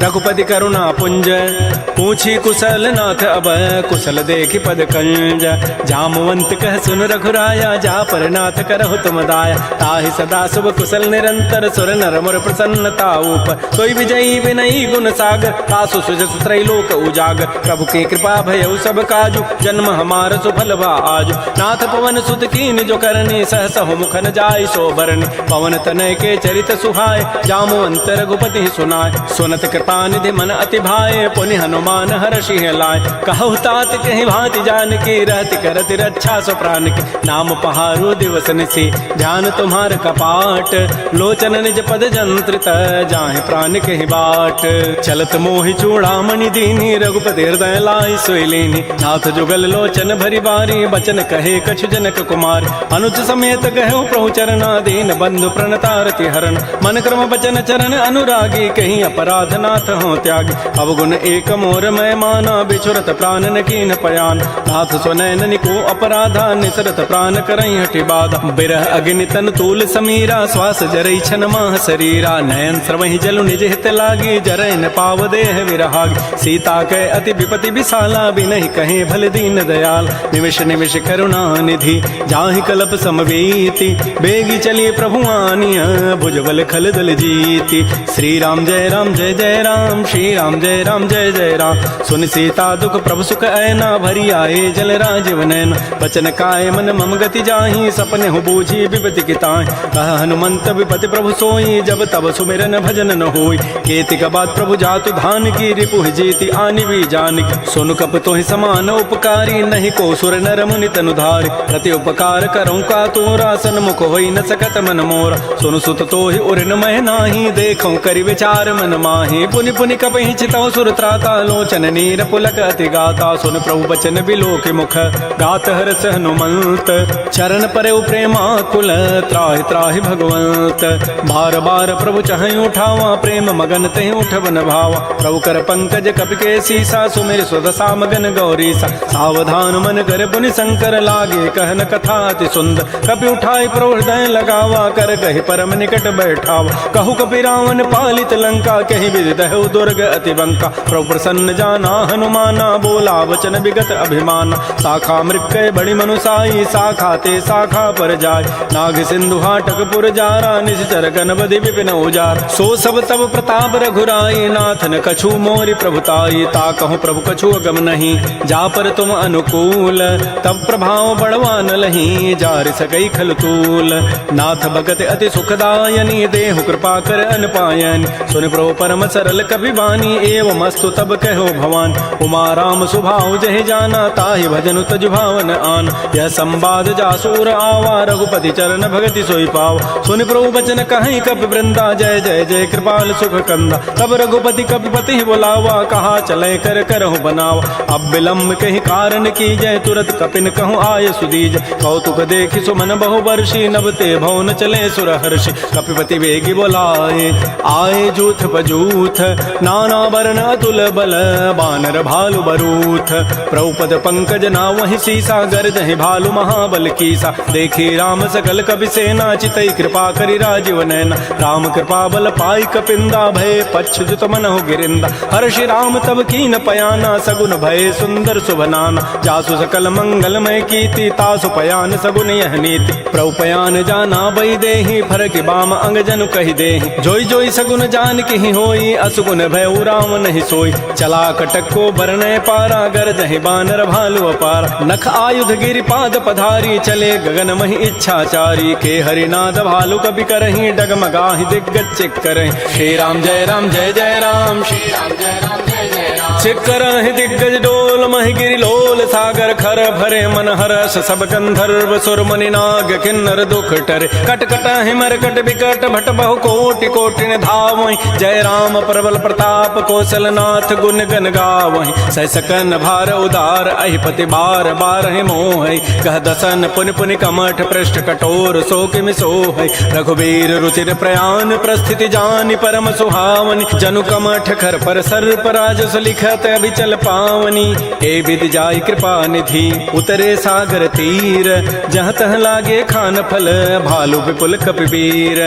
रघुपति करुणा पुंज। पूछी कुशल नाथ अब, कुशल देखि पद कंज। जामवंत कह सुन रघुराया, जा पर नाथ करहु तुम दाया। ताहि सदा शुभ कुशल निरंतर, सुर नर मुर प्रसन्नता ऊपर। सोई विजयी विनयी गुण सागर, तासु सुजसु त्रैलोक उजागर। प्रभु की कृपा भयउ सब काजु, जन्म हमार सुफल बा आजु। नाथ पवन सुत कीन जो करनी, सहसहु मुखन जाय सो बरनी। पवन तनय के चरित सुहाय, जामवंत रघुपति सुनाय। सुनत कृपा निधि मन अति भाए, पुनि हनुमान हर्षि लाय। कहु तात कहि भांति जानकी, रहति करति रक्षा सो प्राण की। नाम पहारो दिवस निशि, ध्यान तुम्हार कपाट। लोचन निज पद जंत्रित, जाहि प्राण कहि बाट। चलत मोहि चूड़ामणि दीनी, रघुपति हृदय लाई सोई लीनी। नाथ जुगल लोचन भरी बारी, बचन कहे कछु जनक कुमार। अनुज समेत कहु प्रभु चरना, दीन बंधु प्रणतारति हरण। मन क्रम बचन चरण अनुरागी, कहीं अपराध नाथ हो त्यागी। अवगुण एक मोर मैं माना, बिछुरत प्राण न कीन पयान। नाथ स्वनैन को अपराधा, निसरत प्राण करई हटि बाधा। बिरह अग्नि तन तूल समीरा, श्वास जरई छन माह शरीरा। नयन स्रवहि जलु निज हित लागी, जरै न पाव देह विरहागी। सीता के अति विपति विशाला, बिनहि कहे भल दीन दयाल। निमिष निमिष करुणा निधि, जाहि कलप समवीति। बेगी चली प्रभु आनिया, भुजबल खल दल जीति। श्री राम जय राम जय जय राम, श्री राम जय राम जय जय राम। सुन सीता दुख प्रभु सुख ऐना, भरी आए जल राजीव नैन। बचन काय मन मम गति जाहि, सपने हो बूझी विपति की ताहि। कह हनुमंत विपति प्रभु सोई, जब तब सुमिरन भजन न होई। केतिक बाद प्रभु जातु धान की, रिपुहि जीति आनि भी जानकी। सोनु कप तोहि समान उपकारी, नहीं को सुर नर मुनि तनु धारि। प्रति उपकार करऊँ का तोरा, सन्मुख होई न सकत मन मोरा। सुनु सुत तोहि उर न मह नाही, देखऊँ करि विचार मन माहि। पुनि पुनि कपहि चितौ सुर त्राता, लोचन नीर पुलक अति गाता। सुन प्रभु बचन बिलोक मुख, गात हरस हनुमंत। चरण परउ प्रेमाकुल, त्राहि त्राहि भगवंत। बार बार प्रभु चहै उठावा, प्रेम मगन तहि उठवन भावा। प्रभु कर पंकज कपि के सीसा, सुमिर सुदशा मगन गौरीसा। सावधान मन कर पुनि शंकर, लागे कहन कथा अति सुंदर। कपि उठाई प्रभु हृदय लगावा, कर कहि परम निकट बैठावा। कहु कपि रावण पालित लंका, कहि विदहु दुर्ग अति बंका। प्रभु प्रसन्न जाना हनुमाना, बोला वचन विगत अभिमाना। शाखा मृक्कय बड़ी मनुसाई, शाखा ते शाखा पर जाय। नाग सिंधु हाटक पुर जारा, निश्चर गणपति विपिन उजार। सो सब तब प्रताप रघुराई, नाथन कछु मोरि प्रभुताई। ता कहूँ प्रभु कछु अगम नहीं, जा पर तुम अनुकूल। तब प्रभाव बढ़वा न लही, जार सकई खल तूल। नाथ भगत अति सुखदायनी, देहु कृपा कर अनपायन। सुन प्रभु परम सरल कवि बानी, एवं अस्तु तब कहो भवान। उमा राम सुभाव जहि जाना, ताहि भजनु तज भावन आन। यह संवाद जासूर आवा, रघुपति चरण भगति सोई पाव। सुन प्रभु बचन कहीं कपि वृंदा, जय जय जय कृपाल सुख कंदा। तब रघुपति कपिपति बुलावा, कहा चले कर करहु बनावा। अब विलम्ब कहीं कारण की जय, तुरत कपिन कहूँ आय सुदीज। कौतुक देखि सुमन बहु वर्षी, नभ ते भवन चले सुर हर्षि। कपिपति वेगी बोलाए, आए जूथ पजूथ। नाना वर्ण अतुल बल, बानर भालु बरूथ। प्रभुपद पंकज ना वही सीसा, गर्जहि भालु महाबल कीसा। देखी राम सकल कपि सेना, चितई कृपा करि राजीव नैना। राम कृपा बल पाई कपिंदा, भय पच्छुत मनहु गिरिंदा। हर्षि राम तब कीन पयाना, सगुन भय सुंदर शुभनाना। जासु सकल मंगलमय कीर्ति, तासु पयान सगुन यह नीति। प्रभु पयान जाना बई देहि, फरक बाम अंग जनु कहि देहि। जोई जोई सगुन जान की होई, असुगुन भय राम नहीं सोई। चला कटक को बरनय पारा, गरजहि बानर भालु अपार। नख आयुध गिरि पाद पधारी, चले गगन महि इच्छाचारी। के हरिनाद भालु कपि करहि, डगमगाहि दिग्गज चिक करहि। श्री राम जय राम जय जय राम, श्री राम जय राम जय जय राम। चिक करहि दिग्गज डोल, महि गिरि लोल सागर खर। भरे मन हरस सब गंधर्व, सुर मुनि नाग किन्नर दुख टरे। कट कटहि मरकट बिकट, भट बहु कोटि कोटिन धावहि। जय राम प्रबल प्रताप, कौशलनाथ गुण गन गावहि। सहसकन भार उदार, अहिपति बार बारहि मोहि। कह दसन पुनि पुनि कमठ, पृष्ठ कठोर सो किमि सोहि। रघुबीर रुचिर प्रयाण, प्रस्थिति जानि परम सुहावनि। जनु कमठ खर पर सर्प, राजस लिख जात अभिचल पावनी, ए विद जाय कृपा निधि उतरे सागर तीर। जहाँ तह लागे खान फल भालु विपुल कपिवीर,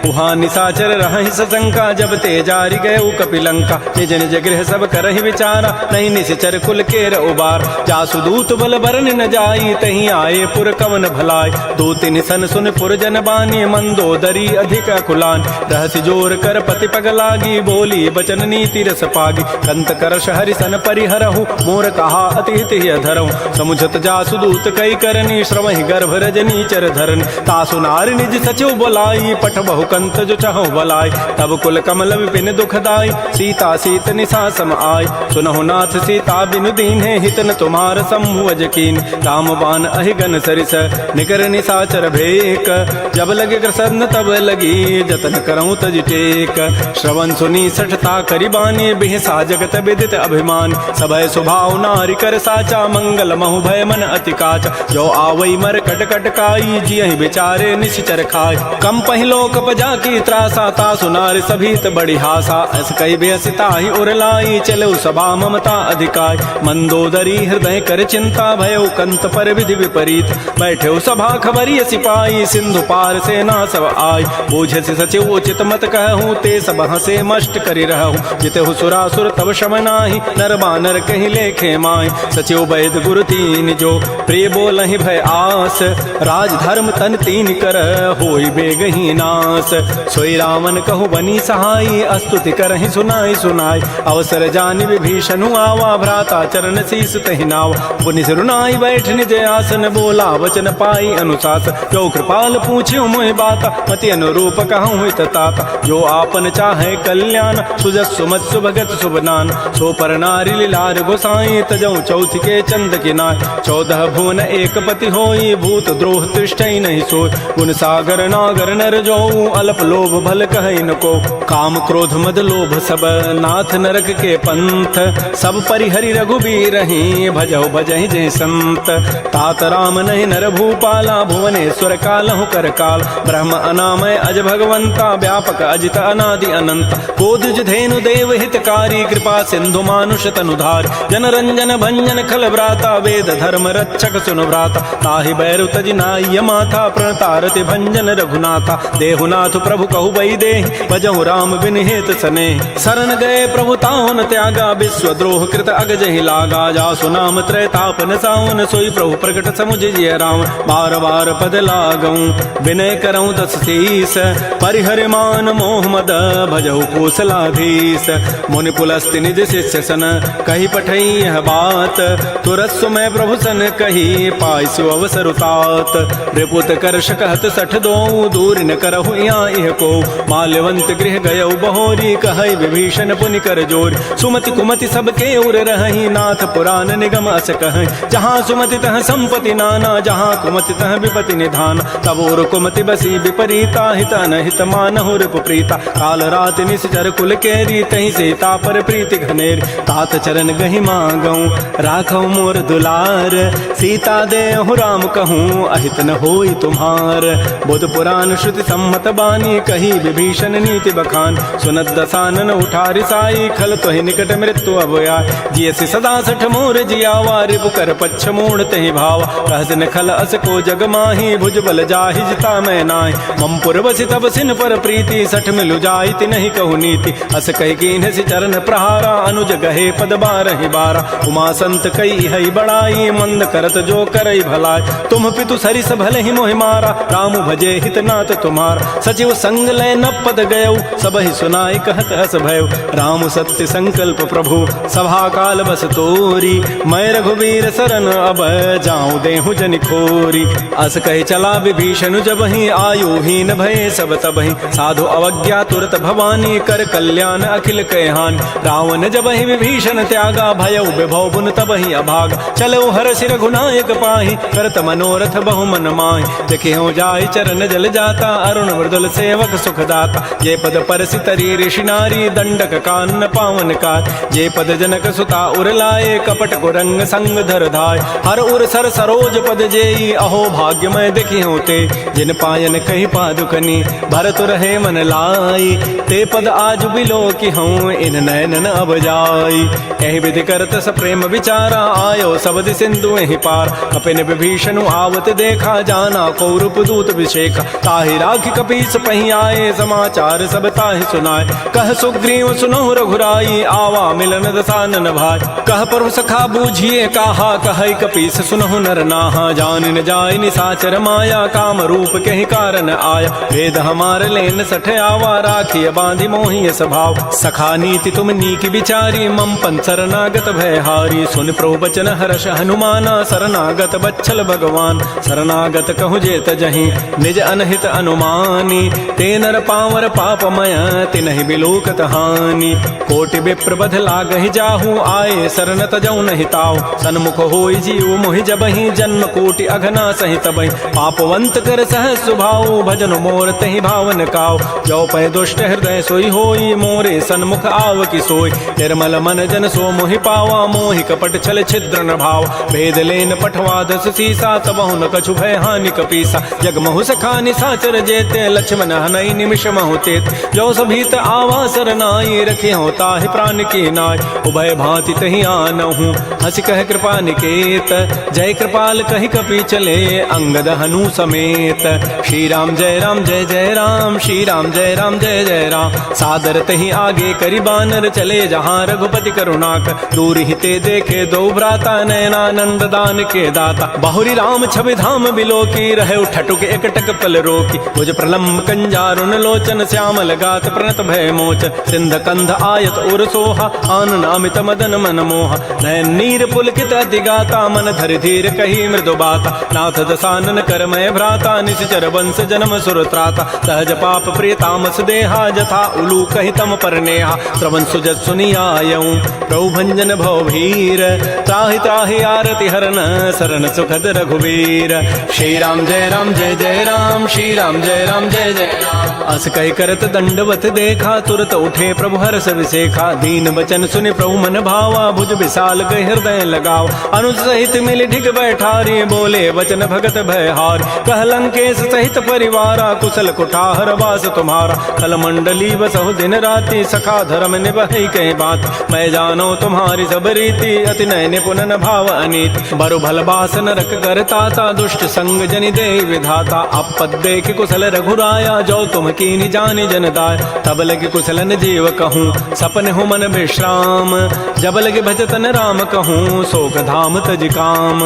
उहाँ निशाचर रहि सशंका, जब ते जारी गए कपिलंका। निज निज गृह सब करहि विचारा, नहीं निश्चर कुल केर उबार। जासु दूत बल बरन न जाई, तहीं आए पुर कवन भलाई। दो तीन सन सुन पुर जन बानी, मंदोदरी अधिक कुलान। रहसि जोर कर पति पग लागी, बोली बचन नीति रस पागी। कंत करश हरि सन परिहरहु, मोर कहा अति हित धरहु। समुझत जासु दूत कई करनी, श्रवहि गर्भ रजनी चर धरनी। तासु नारी निज सचिव बोलाई, पठ बहु कंत जो चाहु बलाई। तब कुल कमल विपिन दुखदाई, सीता सीत निशा सम आय। सुनहु नाथ सीता बिनु दीन्हे, हित न तुम्हार शंभु अजकीन। राम बाण अहिगन सरिस, निकर निशाचर भेक। जब लगे कृष्ण तब लगी, जतन करऊं तज टेक। श्रवण सुनी सठता करि बानी, बिहसा जगत विदित अभिमान। सबय स्वभाव नारी कर साचा, मंगल महु भय मन अति काचा। जो आवई मर कट कट काई, जियहि बिचारे निश्चर खाय। कम पहिलो कपजा की त्रासा, तासु नारी सभीत बड़ी हासा। अस कई बेसिता ही उरलाई, चलो सभा ममता अधिकाय। मंदोदरी हृदय कर चिंता, भयो कंत पर विधि विपरीत। बैठे सभा खबरी सिपाही, सिंधु पार सेना सब आय। बूझ से सचिव उचित मत कहूँ, ते सब हसे मष्ट करि रहूँ। जितहु सुरासुर तब शम नाही, नर बानर कहीं लेखे माय। सचिव वैद गुरु तीन जो, प्रिय बोलहि भय आस। राज धर्म तन तीन कर, होई बेगहि नास। सोई रावण कहु बनी सहाई, स्तुति करहि सुनाई सुनाई। अवसर जानि विभीषणु आवा, भ्राता चरण शीस तहि नावा। पुनि सिरुनाई बैठ निज आसन, बोला वचन पाई अनुशासन। जो कृपाल पूछ्यो मोहि बाता, मति अनुरूप कहूँ हित ताता। जो आपन चाहे कल्याण, सुजस सुमत सुभगत सुबनान। सो पर नारी लीलार गोसाई, तजऊ चौथ के चंद के नाय। 14 भुवन एक पति होई, भूत द्रोह तिष्ठई नहीं सोई। गुण सागर नागर नर जोऊ, अल्प लोभ भल कहई न को। काम क्रोध मद लोभ सब, नाथ नरक के पंथ। सब परिहरि रघुबीर ही, भजहु भजहि जय संत। तात राम नहीं नर भूपाला, भुवनेश्वर कालहु कर काल। ब्रह्म अनामय अज भगवंता, व्यापक अजित अनादि अनंत। कोदुज धेनु देव हितकारी, कृपा सिंधु मानुष तनुधार। जन रंजन भंजन खल व्राता, वेद धर्म रक्षक सुनु व्राता। ताहि बैरु तजि नाय माथा, प्रणतारति भंजन रघुनाथा। देहुनाथ प्रभु कहु बई देहि, भजहु राम बिन हेत सने। शरण गए प्रभु ताहु न त्यागा, विश्व द्रोह कृत अगजहि लागा। जासु नाम त्रैतापन सावन, सोई प्रभु प्रकट समुझ जिय राम। बार बार पद लागऊं, विनय करऊं दस शीस। परिहर मान मोह मद, भजहु कौशलाधीश। मुनि पुलस्ति निज शिष्य सन, कही पठई यह बात। तुरत सुमय प्रभु सन कही, पाइसु अवसर तात। रिपुत करश कहत सठ दोऊ, दूर न करहु यहाँ इह को। माल्यवंत गृह गयऊ बहोरी, कहई विभीषण पुनि कर जोरी। सुमति कुमति सबके उर रहहि, नाथ पुराण निगम अस कहई। जहाँ सुमति तह संपत्ति नाना, जहाँ कुमति तह विपति निधान। तब उर कुमति बसी विपरीता, हित अनहित मानहु रिपु प्रीता। काल रात निश्चर कुल केरी, तहीं सीता पर प्रीति घनेरी। तात चरण गहि मांगऊं, राखऊ मोर दुलार। सीता देहु राम कहूँ, अहित न होई तुम्हार। बुध पुराण श्रुति सम्मत बानी, कही विभीषण नीति बखान। सुनत दसानन उठारि साई, खल तोहि निकट मृत्यु अब आय। जियसि सदा सठ मोर जियावा, रिपु कर पच्छ मूढ़ तहि भावा। रहस न खल अस को जग माही, भुज बल जाहि जिता मैं नाहि। मम पुर बसि तब सिन पर प्रीति, सठ मिलु जाहिति नहीं कहु नीति। अस कहि कीन्हसि चरण प्रहारा, अनुज गहे पद बारहि बारा। उमा संत कई हई बड़ाई, मंद करत जो करई भलाई। तुम पितु सरिस भले ही मोहि मारा, राम भजे हित नाथ तुम्हारा। सचिव संग लय न पद गयऊ, सबहि सुनाई कहत हस भयऊ। राम सत्य संकल्प प्रभु, सभा काल बस तोरी। मैं रघुबीर शरण अब, जाऊं देहु जनि खोरी। अस कहि चला विभीषण जबहि, आयुहीन भये सब तबहि। साधु अवज्ञा तुरत भवानी, कर कल्याण अखिल कहानी। रावण जबहि विभीषण त्यागा, भयउ विभव पुन तबहि अभागा। चलो हरषि रघुनायक पाहि, करत मनोरथ बहु मन माहि। देखियो जाहि चरण जल जाता, अरुण मृदुल सेवक सुखदाता। जे पद परसि तरी ऋषि नारी, दंडक कान पावन कार। जे पद जनक सुता उर लाए, कपट कुरंग संग धर धाय। हर उर सर सरोज पद जेई, अहो भाग्यमय देखियो ते। जिन पायन कही पादुकनी, भरत रहे मन लाई। ते पद आज बिलो की हूँ, इन नैनन अब जाई। आई। यही विधि करत स प्रेम विचारा, आयो सब दि सिंधु एहि पार। कपिन विभीषण आवत देखा, जाना को रूप दूत विषेखा। ताहि राखी कपीस पही आए, समाचार सब ताहि सुनाए। कह सुग्रीव सुनहु रघुराई, आवा मिलन दसानन भाई। कह प्रभु सखा बूझिए कहा, कह कपीस सुनहु नर नाहा। जान न जाय निसाचर माया, काम रूप के ही कारण आया। वेद हमार लेन सठ आवा, राखिय बांधि मोहि स्वभाव। सखा नीति तुम नीक विचारी, मम पन शरणागत भयहारी। सुन प्रभु बचन हर्ष हनुमाना, शरणागत बच्छल भगवान। शरणागत कहु जेत जहीं, निज अनहित अनुमानी। ते नर पावर पापमय, तिनहि बिलोकत हानि। कोटि विप्र बध लागहि जाहु, आए शरण तजौ नहि ताऊ। सन्मुख होई जीव मोहि जबहि, जन्म कोटि अघना सहि तबहि। पापवंत कर सहज सुभाऊ, भजन मोर तहि भावन काऊ। जो पै दुष्ट हृदय सोई होई, मोरे सन्मुख आव की सोई। निर्मल मन जन सो मोहि पावा, मोहि कपट छल छिद्र न भाव। भेद लेन पठवा दस सीसा, तबहु न कछु भय हानि कपीसा। जग महु सखा निसाचर जेते, लक्ष्मण हनई निमिष महु तेत। जो सभीत आवा सरनाई, रखे हो ताहि प्राण की नाय। उभय भांति तहि आनहु, हंस कह कृपा निकेत। जय कृपाल कहि कपि चले, अंगद हनु समेत। श्री राम जय राम जय जय राम, श्री राम जय राम जय जय राम। सादर तहि आगे करि बानर, चले जहाँ रघुपति करुणाकर। दूर हिते देखे दो भ्राता, नयनानंद दान के दाता। बहुरी राम छवि धाम बिलोकी, रहे ठटुक एकटक पल रोकी। भुज प्रलम्ब कंजारुन लोचन, श्यामल गात प्रणत भय मोचन। सिंध कंध आयत उर सोहा, आनन अमित मदन मन मोहा। नयन नीर पुलकित अति गाता, मन धरि धीर कही मृदु बाता। नाथ दसानन करमय भ्राता, निश्चर वंश जन्म सुर त्राता। सहज पाप प्रिय तामस देहा, जथा उलू कहि तम पर नेहा। श्रवण सुजत सुनियायऊं, प्रभु भंजन भव भीर। त्राहि त्राहि आरति हरन, शरण सुखद रघुवीर। श्री राम जय जय राम, श्री राम जय जय राम। अस कहि करत दंडवत देखा, तुरत उठे प्रभु हर्ष विसेखा। दीन बचन सुनि प्रभु मन भावा, भुज विशाल गहि हृदय लगाव। अनुज सहित मिल ढिग बैठारी, बोले वचन भगत भयहार। कह लंकेश सहित परिवारा, कुशल कुठार वास तुम्हारा। कल मंडली बसहु दिन राति, सखा धर्म निभहि कहि बात। मैं जानो तुम्हारी सब रीति, अति नय निपुण न भाव अनीत। बरु भल बास नरक करताता, दुष्ट संग जनि दे विधाता। अपद देख कुशल रघुराया, जो तुम कीनि जानि जन दाय। तब लगे कुशलन जीव कहूँ, सपन हो मन विश्राम। जब लगे भजतन राम कहूँ, शोक धाम तज काम।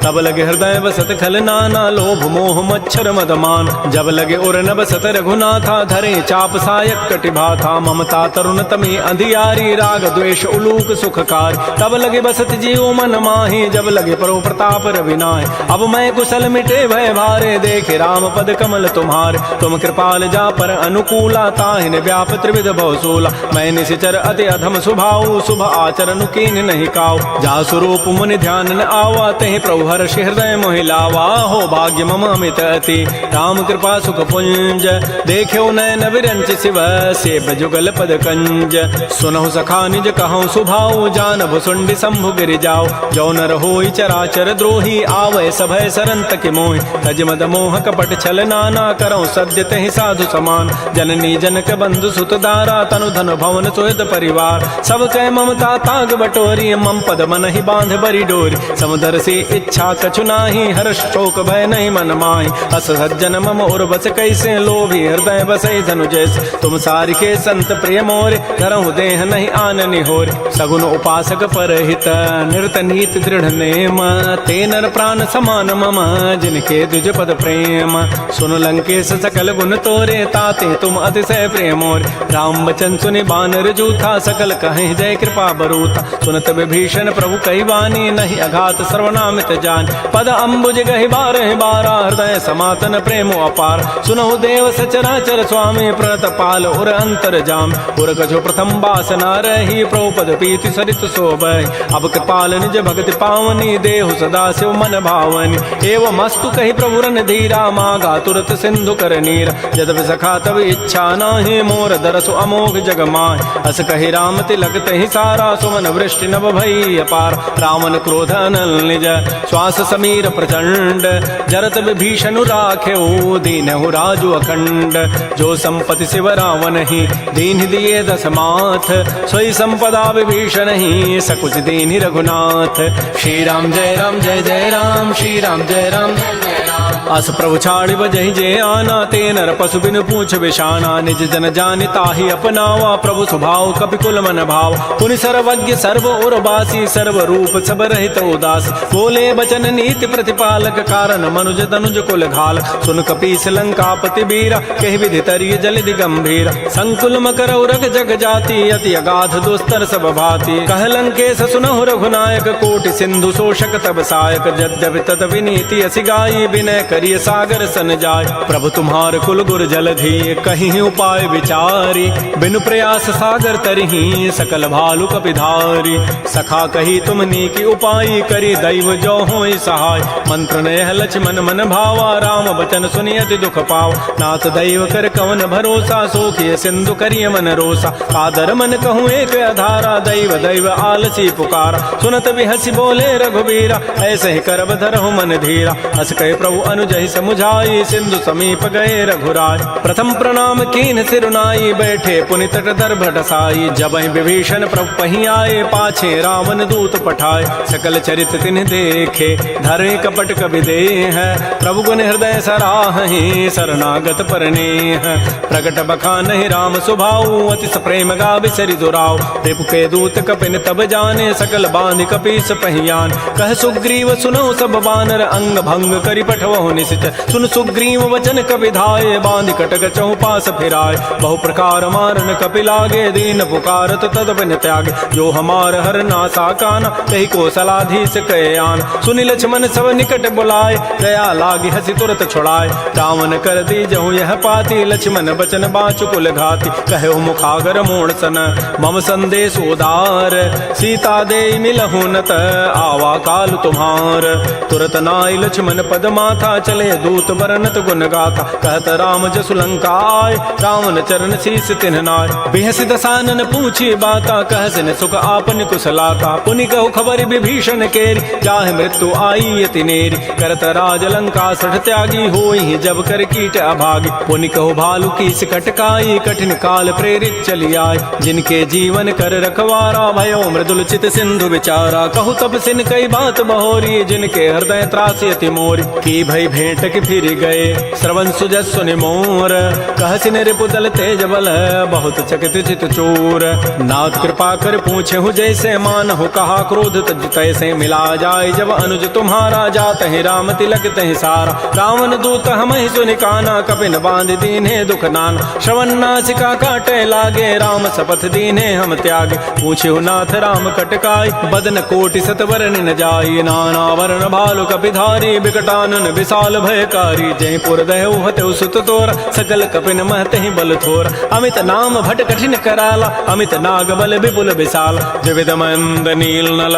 तब लगे हृदय बसत खल नाना, लोभ मोह मच्छर मदमान। जब लगे उर न बसत रघुनाथा, धरे चाप सायक कटिभाथा। ममता तरुण तमी अंधियारी, राग द्वेष उलूक सुखकार। तब लगे बसत जीव मन माही, जब लगे परो प्रताप रविनाय। अब मैं कुशल मिटे भय भारे, देखे राम पद कमल तुम्हारे। तुम कृपाल जा पर अनुकूला, ताहिन व्याप त्रिविध भवसूला। मैं निशिचर अति अधम स्वभाव, शुभ आचरण कीन नहीं काऊ। जा स्वरूप मुनि ध्यान न आवा, तहि प्रभु हर्ष हृदय मोहि लावा। हो भाग्य मम अमित अति, राम कृपा सुख पुंज। देख्यो नयन विरंच शिव, सेव जुगल पद कंज। सुनहु सखा निज कहूँ सुभाऊ, जान भुसुंडि शंभु गिरि जाओ। जो नर होई चराचर द्रोही, आवै सभय सरन तकि मोहि। तज मद मोह कपट छल नाना, करऊँ सद्य तहि साधु समान। जननी जनक बंधु सुत दारा, तनु धन भवन सुहृद परिवार। सब कह ममता ताग बटोरी, मम पद मन ही बांध बरी डोरी। समुदर से इच्छा कछु नाही, हर्ष शोक भय नहीं मन माही। अस सज्जन मम उर बस कैसे, लोभी हृदय बसै धनु जैसे। तुम सारिके संत प्रिय मोरे, धरहु देह नहीं आननि होरे। सगुन उपासक परहित, निरत नीति दृढ़ नेम। ते नर प्राण समान मम, जिनके द्विज पद प्रेम। सुन लंकेश सकल गुण तोरे, ताते तुम अतिशय प्रिय मोरे। राम बचन सुनि बानर जूथा, सकल कहीं जय कृपा बरूथा। सुनत विभीषण प्रभु कहि वानी, नहीं अघात सर्वनामित जान। पद अम्बुज गहि बारहि बारा, हृदय समातन प्रेम अपार। सुनहु देव सचराचर स्वामी, प्रणत पाल उर अंतर जाम। उर कछु प्रथम बासना रही, प्रभुपद पीति सरित शोभहि। अब कृपाल निज भगति पावनी, देहु सदा शिव मन भावनी। एवं अस्तु कहि प्रभु रन धीरा, मागा तुरत सिंधु कर नीर। यद्यपि सखा तब इच्छा नाही, मोर दरसु अमोघ जग माय। अस कहि राम तिलक तहि सारा, सुमन वृष्टि नभ भई अपार। रावण क्रोध अनल निज, श्वास समीर प्रचंड। जरत विभीषणु राख्यो, दीनहु राजु अखंड। जो संपत्ति शिव रावण ही, दीन दिए दस माथ। सोई संपत्ति संपदा विभीषण ही सकुच दीनि रघुनाथ। श्री राम जय राम जय जय राम, श्री राम जय राम जय जय राम। अस प्रभु छाड़ि बजहि जे आना, ते नर पशु बिनु पूछ बिशाना। निज जन जानि ताहि अपनावा, प्रभु स्वभाव कपिकुल मन भाव। पुनि सर्वज्ञ सर्व उर्वासी, सर्व रूप सब रहित उदासी। बोले बचन नीति प्रतिपालक, कारण मनुज तनुज कुल घाल। सुन कपीस लंकापति बीरा, कहि विधि तरिय जलधि गंभीर। संकुल मकर उरग जग जाति, अति अगाध दुस्तर सब भाति। कह लंकेश सुनहु रघुनायक, कोटि सिंधु शोषक तब सायक। यद्यपि तदपि नीति असि गाई, विनय करिय सागर सन जाय। प्रभु तुम्हार कुल गुर जलधि, कहीं उपाय विचारी। बिनु प्रयास सागर तरही, सकल भालु कपिधारी। सखा कही तुम नीकी उपाय, करी दैव जो होय सहाय। मंत्र नयह लक्ष्मण मन भावा, राम बचन सुनियति दुख पाव। नाथ दैव कर कवन भरोसा, सोखिय सिंधु करिय मन रोसा। कादर मन कहूँ एक अधारा, दैव दैव आलसी पुकारा। सुनत बिहसी बोले रघुबीरा, ऐसे ही करब धरहु मन धीरा। हस कहे प्रभु अनुजहि समुझाई, सिंधु समीप गए रघुराय। प्रथम प्रणाम कीन सिरुनाई, बैठे पुनि तट दर्भ ढसाई। जबहि विभीषण प्रभु पहीं आए, पाछे रावण दूत पठाए। सकल चरित तिन्ह देखे, धरे कपट कबि देह। प्रभु गुण हृदय सराहि, शरणागत परनेह। प्रगट बखानहि राम सुभाऊ, अतिस प्रेम गावि सरि दुराऊ। रिपु के दूत कपिन तब जाने, सकल बांधि कपीस पहियान। कह सुग्रीव सुनौ सब बानर, अंग भंग करि पठवहु निश्चय। सुन सुग्रीव वचन कपि धाये, बांधि कटक चहु पास फिराय। बहु प्रकार मारन कपि लागे, दीन पुकारत तदपिन त्यागे। जो हमार हर नासा काना, तहि कौशलाधीश कहे आन। सुनि लक्ष्मण सब निकट बुलाए, दया लागी हसी तुरत छुड़ाए। रावण कर दी जहु यह पाती, लक्ष्मण बचन बाचु कुल घाती। कहे मुखागर मोण सन, मम संदेश उदार। सीता दे मिलहु नत, आवा काल तुम्हार। तुरत नाई लक्ष्मण पद माथा, चले दूत बरनत गुण गाथा। कहत राम जसु लंका आय, रावण चरण शीस तिन्ह नाय। बिहसि दसानन पूछी बाता, कहसिन सुख आपन कुशलाता। पुनि कहु खबर विभीषण केरी, जाहि मृत्यु आई यति नेरी। करत राज लंका सठ त्यागी, होई जब कर कीट अभागी। पुनि कहु भालु की कटकाई, कठिन काल प्रेरित चली आय। जिनके जीवन कर रखवारा, भयो मृदुल चित सिंधु विचारा। कहु तब सिन कई बात बहोरी, जिनके हृदय त्रासी अति मोरी। की भई भेंट की फिर गए, श्रवण सुजस सुनि मोर। कहसिन रिपु दल तेज बल, बहुत चकित चित चोर। नाथ कृपा कर पूछे हूँ जैसे, मान हो कहा क्रोध तज तैसे। मिला जाए जब अनुज तुम्हारा, जात ही राम तिलक तहि सारा। रावण दूत हम ही सुनि काना, कपिन बांध दीन्हे दुख नाना। श्रवण नासिका काटे लागे, राम शपथ दीन्हे हम त्यागे। पूछे नाथ राम कटकाई, बदन कोटि सत वरन न जाई। नाना वरण भालु कपिधारी, विकटानन विशाल भयकारी। जयपुर दहु हतु सुत तोर, सकल कपिन महतहि बल थोर। अमित नाम भट कठिन कराला, अमित नाग बल विपुल विशाल। द्विविध मंद नील नल,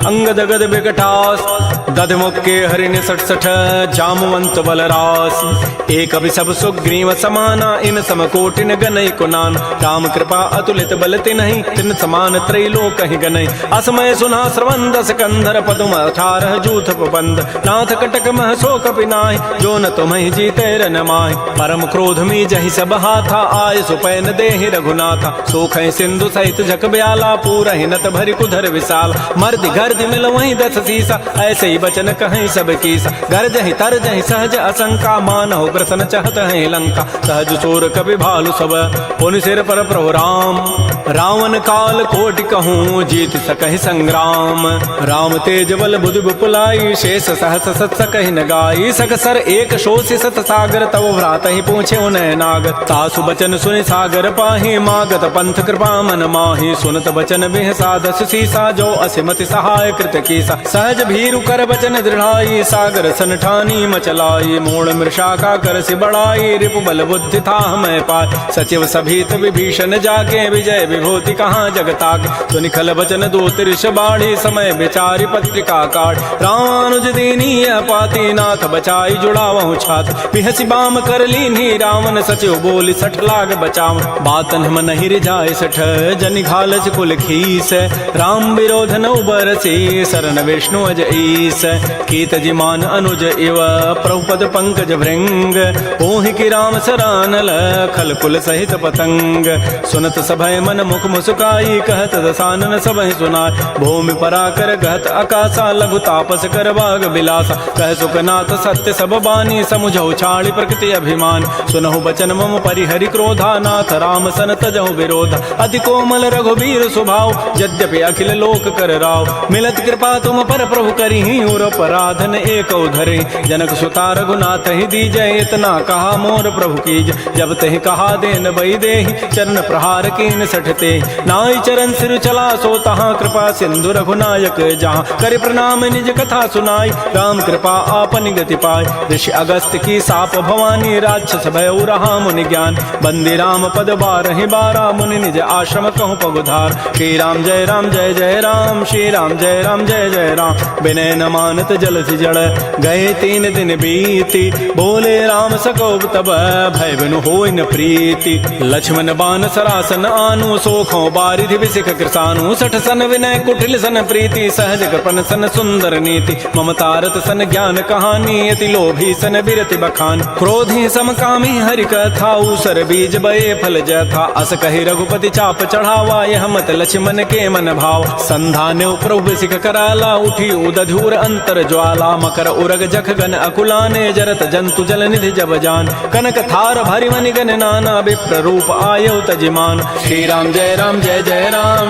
अंगद गद विकटास। दध मुक्के हरिण सठ सठ, जामवंत बलरास। एक अभि सब सुग्रीव समाना, इन सम कोटिन गनई कुनान। राम कृपा अतुलित बल तिन्हि, तिन समान त्रैलोक ही गनई। असमय सुना श्रवण दस कंधर, पदुम 18 जूथ बंद। नाथ कटक मह सो कपि नाहि, जो न तुम्हि जीते रन माहि। परम क्रोध मी जहि सब हाथा, आय सुपैन देहि रघुनाथा। सोखहि सिंधु सहित जग ब्याला, पूरहि नत भरि कुधर विशाल। मर्दि गर्दि मिल वहीं 10 सीसा, ऐसे ही बचन कहीं सब कीसा। गर्जहि तरजहि सहज असंका, मानहु ग्रसन चहत हैं लंका। सहज सोर कपि भालु सब, पुनि सिर पर प्रभु राम। रावण काल कोटि कहूँ, जीत सकहि संग्राम। राम तेज बल बुधि विपुलाई, शेष सहस सत सकहि न गाई। सकसर एक शोषि सत सागर, तव भ्रात ही पूछे उन्हें नाग। तासु बचन सुनि सागर पाहि, मागत पंथ कृपा मन माहि। सुनत बचन बिह साधस सीसा, जो असिमति सहाय कृत कीसा। सहज भीरु कर बचन दृढ़ाई, सागर सन ठानी मचलाई। मूढ़ मृषा का कर सि बढ़ाई, रिपु बल बुद्धि था मैं पाय। सचिव सभीत विभीषण जाके, विजय विभूति कहाँ जगताके। सुनि खल बचन दो तिरिश बाढ़ी, समय विचारि पत्रिका काढ़। रामानुज दीनी पाती, नाथ बचा बचाई जुड़ावहु छात पिहसी बाम कर लीन्ही रावण सचिव बोली 60 लाख बचाव बातन हम नहीं रिझाए 60 जनि घालच कुल खीस राम विरोध न उबरसी शरण विष्णु अज ईस कीत जिमान अनुज इव प्रभुपद पंकज भृंग ओहि की राम सरानल खल कुल सहित पतंग सुनत सभय मन मुख मुस्काई कहत दसानन सबहि सुनाय भूमि पराकर कहत आकाशा लघु तापस कर बाग बिलासा कह सुखनाथ सत्य सब बानी समुझौ छाड़ी प्रकृति अभिमान सुनहु बचन मम परिहरि क्रोधा नाथ राम सन तजहु विरोध अति कोमल रघुबीर स्वभाव यद्यपि अखिल लोक कर राव मिलत कृपा तुम पर प्रभु करिहि और पराधन एक धरे जनक सुता रघुनाथ ही दीजय इतना कहा मोर प्रभु कीज जब तहि कहा देन बई देहि चरण प्रहार कीन सठते नाई चरण सिर चला सो तहाँ कृपा सिंधु रघुनायक जहाँ कर प्रणाम निज कथा सुनाई राम कृपा आपन गति पाय ऋषि अगस्त की साप भवानी राक्षस भय रहा मुनि ज्ञान बंदी राम पद बारहि बारा मुनि निज आश्रम कहूँ पगुधार श्री राम जय राम श्री राम जय जय राम विनय न मानत जलधि जड़ गए 3 दिन बीती बोले राम सकोब तब भय बिनु होय न प्रीति लक्ष्मण बान सरासन आनु सोखों बारिधि विसिख कृसानु 60 सन विनय कुटिल सन प्रीति सहज कृपन सन सुंदर नीति ममतारत सन ज्ञान कहानी अति लोभी सन बिरति बखान क्रोधी समकामी हरि कथा उसर बीज बये फल जथा अस कहि रघुपति चाप चढ़ावा यह मत लक्ष्मण के मन भाव संधान प्रभु सिख कराला उठी उदधूर अंतर ज्वाला मकर उरग जख गन अकुलाने जरत जंतु जल निधि जब जान कनक थार भरि मनि गन नाना विप्र रूप आयो तजिमान श्री राम जय राम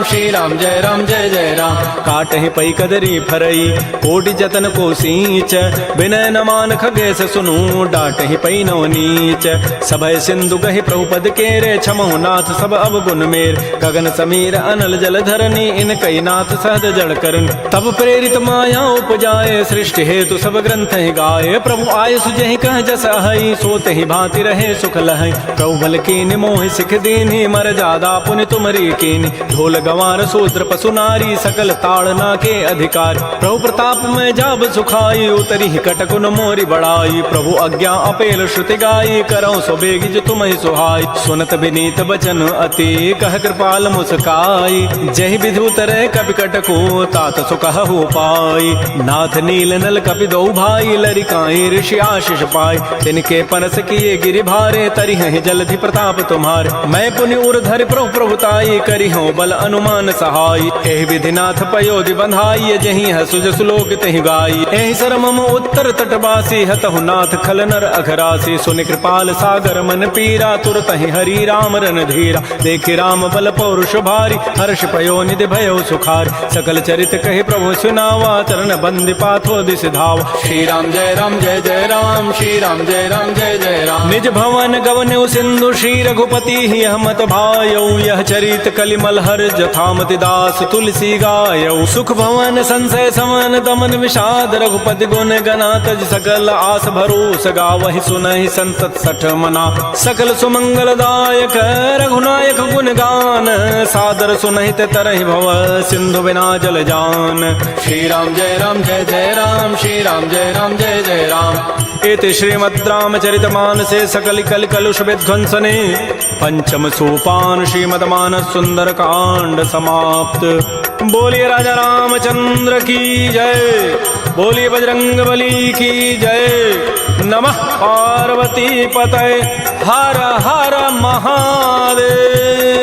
श्री राम जय जय राम काटहि पई कदरी फरई कोटि जतन को सींच विनय न मान खगेश सुनु डाटहि पई नव नीच सभय सिंधु गहि प्रभुपद केरे क्षमहु नाथ सब अवगुण मेर गगन समीर अनल जल धरनी इन कई नाथ सहज जड़ करन तब प्रेरित माया उपजाए सृष्टि हेतु सब ग्रंथ ही गाए प्रभु आय सुजहि कह जस अहै सोते ही भांति रहे सुख लहै प्रभु बल कीन मोहि सिख दीन्हि मर जादा पुनि तुमरी कीन ढोल गंवार शूद्र पशु नारी सकल ताड़ना के अधिकार प्रभु प्रताप में जाब सुखाई उतरी कटकुन मोरी बड़ाई प्रभु आज्ञा अपेल श्रुति गाई करौ सो बेगिज तुम ही सुहाई सुनत विनीत बचन अति कह कृपाल मुस्काई जय विधि उतरे कपि कटको तात सुकहु पाई नाथ नील नल कपि दो भाई लरिकाई ऋषि आशीष पाई तिनके परस किए गिरि भारे तरिहि जलधि प्रताप तुम्हारे मैं पुनि उर धरि प्रभु प्रभुताई करिहु बल अनुमान सहाय एहि विधि नाथ पयोधि बंधाई जहि हसुज सुलोक तहि गाई एहि सर मम उत्तर तटवासी हतहु नाथ खल नर अघरासी सुनि कृपाल सागर मन पीरा तुरत ही हरि राम रन धीरा देखि राम बल पौरुष भारी हर्ष पयो निधि भयो सुखार सकल चरित कहि प्रभु सुनावा चरण बंदि पाथो दिस धावा श्री राम जय राम श्री राम जय जय राम निज भवन गवन्यु सिंधु श्री रघुपति ही हमत भायौ यह चरित कलिमल हर जथामति दास तुलसी गायौ सुख भवन संशय समन दमन विषाद रघुपति गुण गना तज सकल आस भरोस गावहि सुनहि संतत 60 मना सकल सुमंगल दायक रघुनायक गुण गान सादर सुनहि ते तरहि भव सिंधु बिना जल जान श्री राम जय राम श्री राम जय जय राम इति श्रीमद् रामचरितमानसे सकल कल कलुष विध्वंसने पंचम सोपान श्रीमद्मानस सुंदर कांड समाप्त। बोलिए राजा रामचंद्र की जय, बोलिए बजरंग बली की जय। नमः पार्वती पतये, हर हर महादेव।